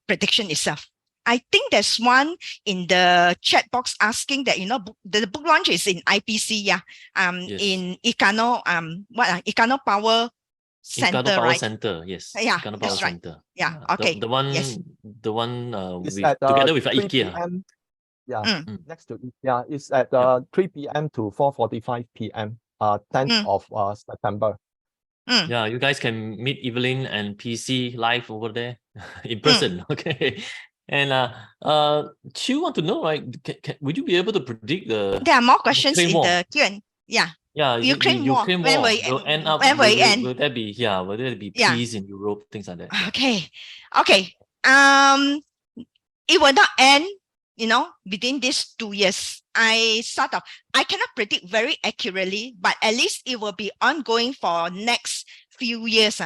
prediction itself. I think there's one in the chat box asking that, the book launch is in IPC,
Yes.
in Econo Power Center,
Economic Power
right?
Center, yes.
Yeah,
Economic Power
that's right.
Center.
Yeah, okay.
The one,
Yes.
It's
with,
at
together with
3
IKEA.
p.m. Yeah,
Mm.
next to IKEA. It's at 3 p.m. to 4:45 p.m. 10th of September.
Yeah, you guys can meet Evelyn and PC live over there in person. Okay. And Chu want to know, right? Would you be able to predict the
There are more questions
Ukraine
in
war?
the Q&A. Yeah.
Yeah,
Ukraine
the
war.
Ukraine
When
war
will
will end up.
when will it end?
Will there be
Yeah.
peace in Europe, things like that? Yeah.
Okay. It will not end, within these 2 years. I cannot predict very accurately, but at least it will be ongoing for next few years.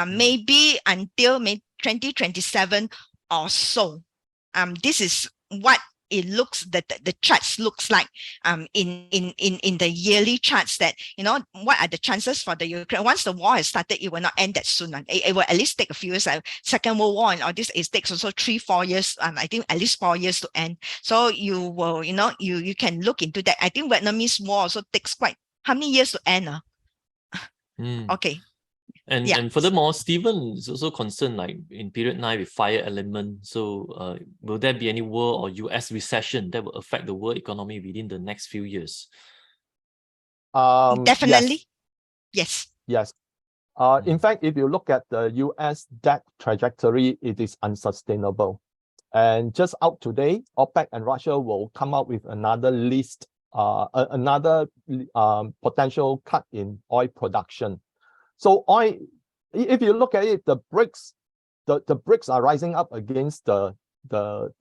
Maybe until May 2027 or so. This is what it looks the charts looks like in the yearly charts, that what are the chances for the Ukraine. Once the war has started, it will not end that soon. It will at least take a few years. Second World War and all this, it takes also 3-4 years. I think at least 4 years to end. So you will, you can look into that. I think Vietnamese war also takes quite how many years to end? Okay.
And furthermore, Stephen is also concerned, like in period 9 with fire element. So will there be any world or US recession that will affect the world economy within the next few years?
Definitely. Yes.
In fact, if you look at the US debt trajectory, it is unsustainable. And just out today, OPEC and Russia will come out with another list, another potential cut in oil production. So oil, if you look at it, the BRICS, the BRICS are rising up against the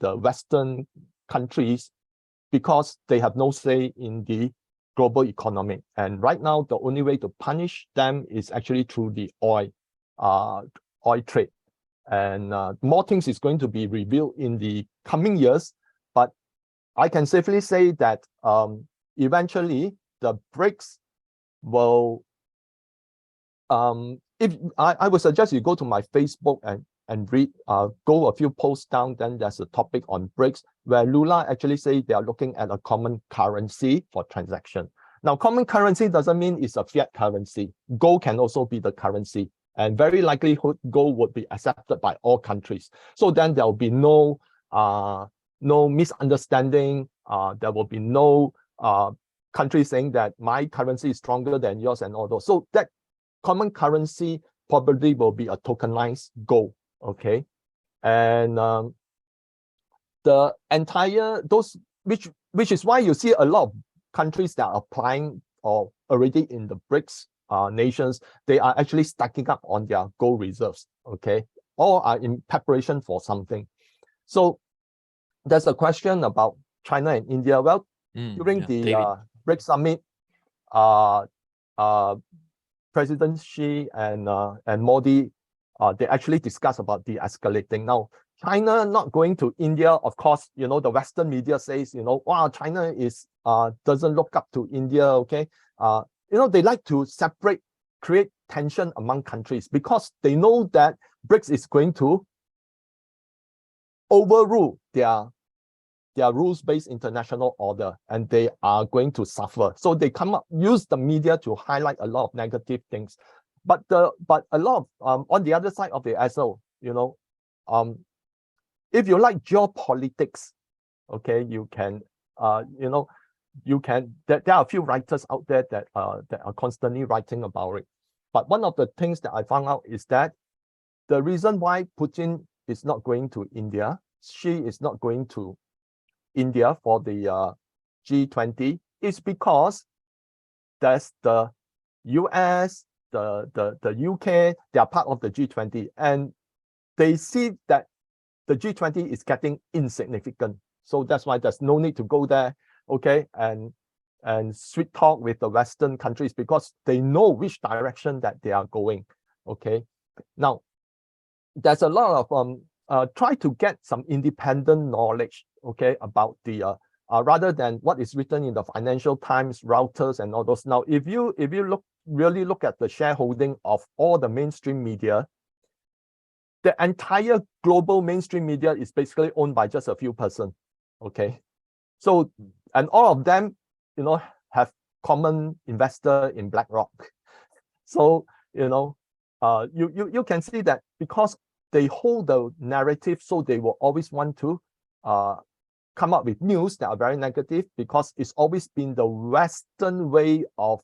Western countries because they have no say in the global economy. And right now, the only way to punish them is actually through the oil trade. And more things is going to be revealed in the coming years. But I can safely say that eventually the BRICS will, if I would suggest you go to my Facebook and read, go a few posts down, then there's a topic on BRICS where Lula actually say they are looking at a common currency for transaction. Now, common currency doesn't mean it's a fiat currency. Gold can also be the currency, and very likelihood gold would be accepted by all countries. So then there will be no misunderstanding. There will be no country saying that my currency is stronger than yours and all those. So that common currency probably will be a tokenized gold, okay? And the entire, those, which is why you see a lot of countries that are applying or already in the BRICS nations, they are actually stacking up on their gold reserves, okay? All are in preparation for something. So there's a question about China and India. Well, during the BRICS summit, President Xi and Modi they actually discuss about de-escalating. Now, China not going to India, of course, the Western media says, wow, China is doesn't look up to India, okay? They like to create tension among countries because they know that BRICS is going to overrule their rules-based international order, and they are going to suffer. So they use the media to highlight a lot of negative things. But a lot of on the other side of the SO, if you like geopolitics, okay, you can there are a few writers out there that are constantly writing about it. But one of the things that I found out is that the reason why Putin is not going to India, Xi is not going to India for the G20 is because there's the US, the UK, they are part of the G20, and they see that the G20 is getting insignificant. So that's why there's no need to go there, okay, and sweet talk with the Western countries because they know which direction that they are going, okay. Now, there's a lot of try to get some independent knowledge, okay, about the rather than what is written in the Financial Times, Reuters, and all those. Now, if you really look at the shareholding of all the mainstream media, the entire global mainstream media is basically owned by just a few persons, okay. So, and all of them, have common investor in BlackRock. So, you can see that because they hold the narrative, so they will always want to come up with news that are very negative because it's always been the Western way of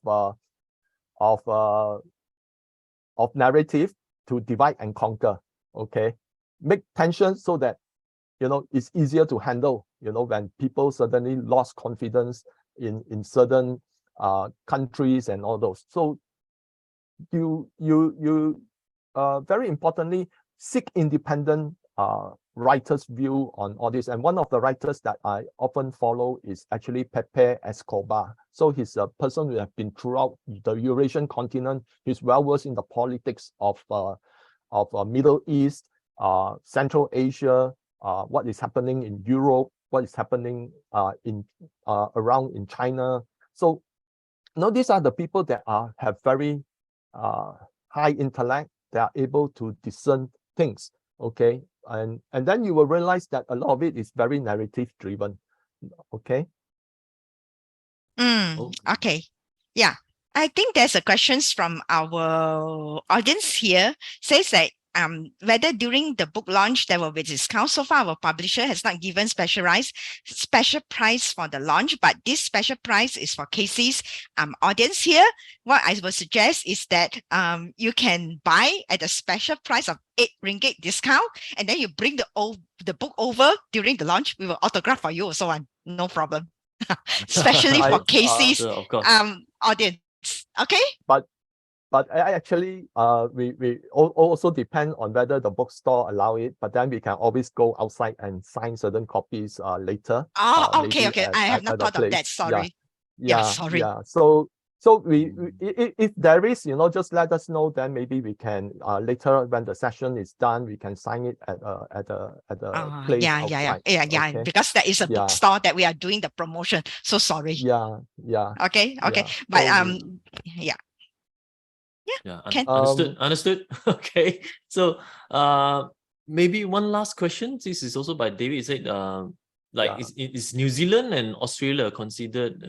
narrative to divide and conquer. Okay, make tension so that it's easier to handle. When people suddenly lost confidence in certain countries and all those. So you very importantly seek independent writers' view on all this. And one of the writers that I often follow is actually Pepe Escobar. So he's a person who has been throughout the Eurasian continent. He's well versed in the politics of Middle East, Central Asia, what is happening in Europe, what is happening around in China. So these are the people that have very high intellect. They are able to discern things, okay, and then you will realize that a lot of it is very narrative driven, okay.
Okay, yeah, I think there's a questions from our audience here. Says that whether during the book launch there will be discount. So far, our publisher has not given special price for the launch, but this special price is for Casey's audience here. What I would suggest is that you can buy at a special price of 8 ringgit discount, and then you bring the book over during the launch. We will autograph for you, so on, no problem. Especially for Casey's
Sure, of course.
audience. Okay.
But I actually, we also depend on whether the bookstore allow it. But then we can always go outside and sign certain copies later.
Oh, okay.
At,
I have not thought of that. Sorry. Sorry.
Yeah. So if there is, just let us know. Then maybe we can later when the session is done, we can sign it at a place outside. Okay?
Because there is a bookstore that we are doing the promotion. So sorry.
Yeah.
Okay.
Yeah.
But
Understood. Okay. So maybe one last question. This is also by David. He said is New Zealand and Australia considered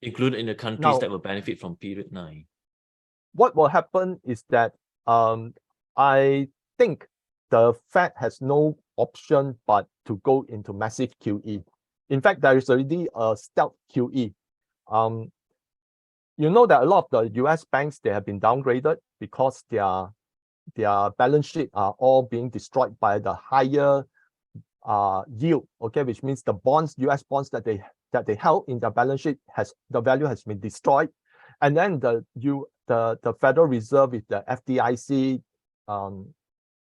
included in the countries that will benefit from period 9?
What will happen is that I think the Fed has no option but to go into massive QE. In fact, there is already a stealth QE. You know that a lot of the US banks, they have been downgraded because their balance sheet are all being destroyed by the higher yield, okay, which means the bonds, US bonds that they held in their balance sheet the value has been destroyed. And then the Federal Reserve with the FDIC,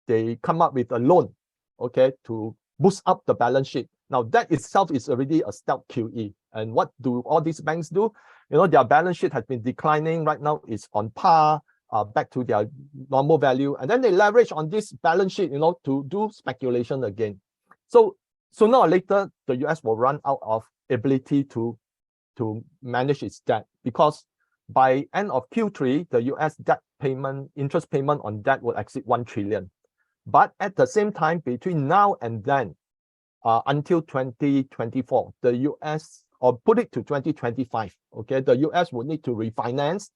they come up with a loan, okay, to boost up the balance sheet. Now that itself is already a stealth QE. And what do all these banks do? Their balance sheet has been declining. Right now it's on par. back to their normal value, and then they leverage on this balance sheet, to do speculation again. So sooner or later, the US will run out of ability to manage its debt, because by end of Q3, the US interest payment on debt will exceed 1 trillion. But at the same time, between now and then, until 2024, the US, or put it to 2025, okay, the US will need to refinance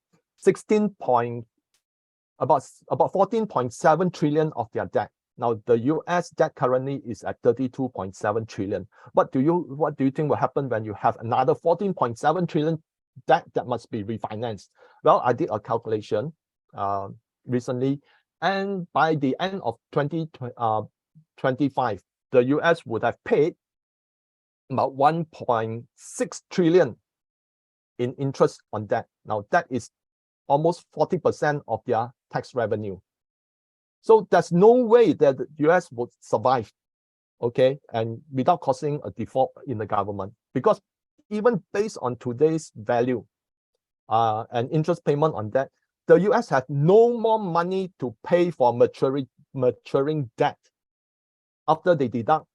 about 14.7 trillion of their debt. Now, the US debt currently is at 32.7 trillion. What do you think will happen when you have another 14.7 trillion debt that must be refinanced? Well, I did a calculation recently, and by the end of 2025, the US would have paid about 1.6 trillion in interest on debt. Now, that is almost 40% of their tax revenue. So there's no way that the US would survive, okay, and without causing a default in the government. Because even based on today's value and interest payment on debt, the US has no more money to pay for maturing debt after they deduct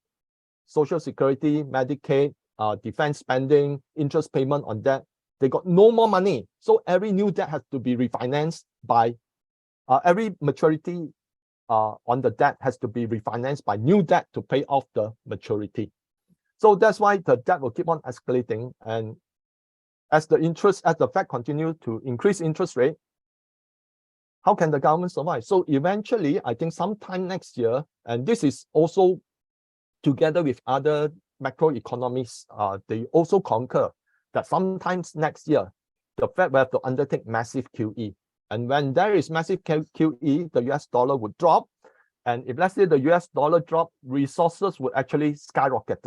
Social Security, Medicaid, defense spending, interest payment on debt. They got no more money. So every new debt has to be refinanced by every maturity on the debt has to be refinanced by new debt to pay off the maturity. So that's why the debt will keep on escalating. And as the Fed continue to increase interest rate, how can the government survive? So eventually, I think sometime next year, and this is also together with other macroeconomists, they also concur that sometimes next year, the Fed will have to undertake massive QE. And when there is massive QE, the US dollar would drop. And if, let's say, the US dollar drop, resources would actually skyrocket.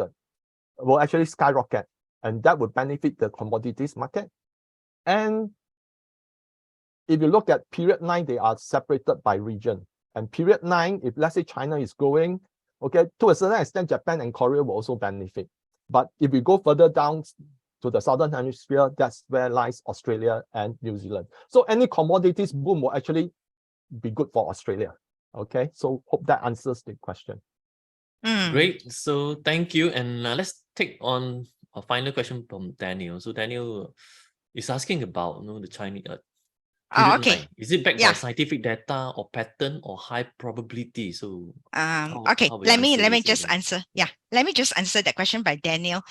And that would benefit the commodities market. And if you look at period 9, they are separated by region. And period 9, if let's say China is growing, okay, to a certain extent, Japan and Korea will also benefit. But if we go further down to the southern hemisphere, that's where lies Australia and New Zealand. So any commodities boom will actually be good for Australia. Okay, so hope that answers the question.
Great. So thank you. And let's take on a final question from Daniel. So Daniel is asking about the Chinese period
okay.
9. Is it backed by scientific data or pattern or high probability? So
okay,
how
let me just answer. Yeah, let me just answer that question by Daniel.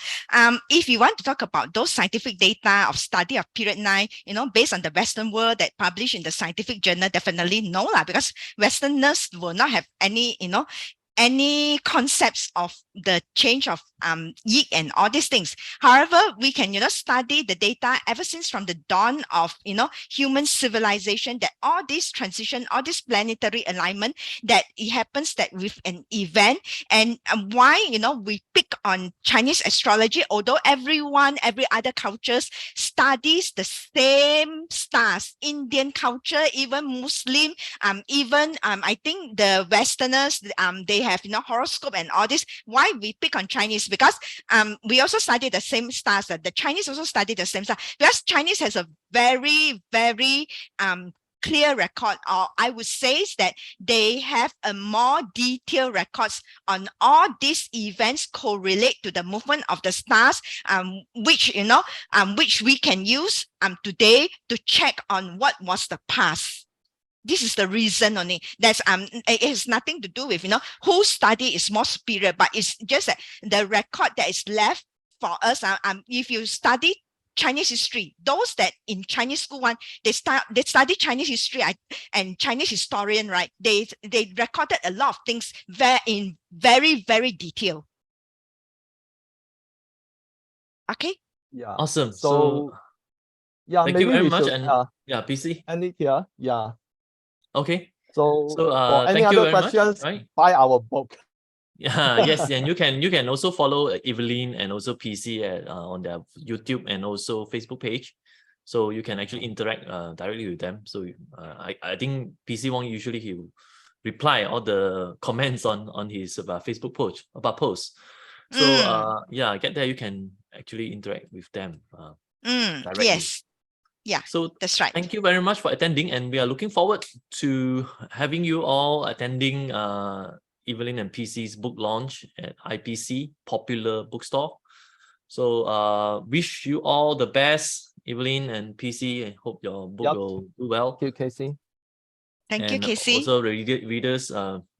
If you want to talk about those scientific data of study of period 9, based on the Western world that published in the scientific journal, definitely no lah, because Westerners will not have any concepts of the change of yeast and all these things. However, we can study the data ever since from the dawn of human civilization, that all this transition, all this planetary alignment, that it happens that with an event. And why we pick on Chinese astrology, although every other cultures studies the same stars, Indian culture, even Muslim, even I think the Westerners, they have horoscope and all this. Why we pick on Chinese? Because we also study the same stars. The Chinese also study the same stars, because Chinese has a very, very clear record, or I would say is that they have a more detailed records on all these events correlate to the movement of the stars, which we can use today to check on what was the past. This is the reason only. That's it has nothing to do with whose study is more superior, but it's just that the record that is left for us. If you study Chinese history, those that in Chinese school they study Chinese history and Chinese historian, right? They recorded a lot of things in very, very detail. Okay.
Yeah.
Awesome.
So yeah,
thank
maybe
you very
we
much.
should
And PC.
end it here. Yeah.
Okay.
So for any
thank you
other
very much,
questions,
right?
buy our book.
Yeah, yes, and you can also follow Evelyn and also PC on their YouTube and also Facebook page, so you can actually interact directly with them. So I think PC Wong usually he will reply all the comments on his Facebook post. So yeah, get there, you can actually interact with them directly.
Yes. Yeah,
So
that's right.
thank you very much for attending, and we are looking forward to having you all attending Evelyn and PC's book launch at IPC, Popular Bookstore. So wish you all the best, Evelyn and PC. I hope your book
Yep.
will do well.
Thank you, Casey.
Thank you,
And
Casey.
also readers,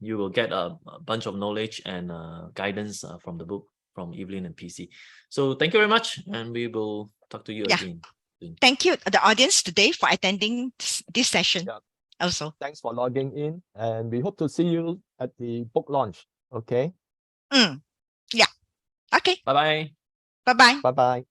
you will get a bunch of knowledge and guidance from the book from Evelyn and PC. So thank you very much, and we will talk to you
Yeah.
again soon.
Thank you, the audience today, for attending this session.
Yeah.
Also,
Thanks for logging in, and we hope to see you at the book launch. Okay.
yeah. Okay.
Bye bye.
Bye bye.
Bye bye.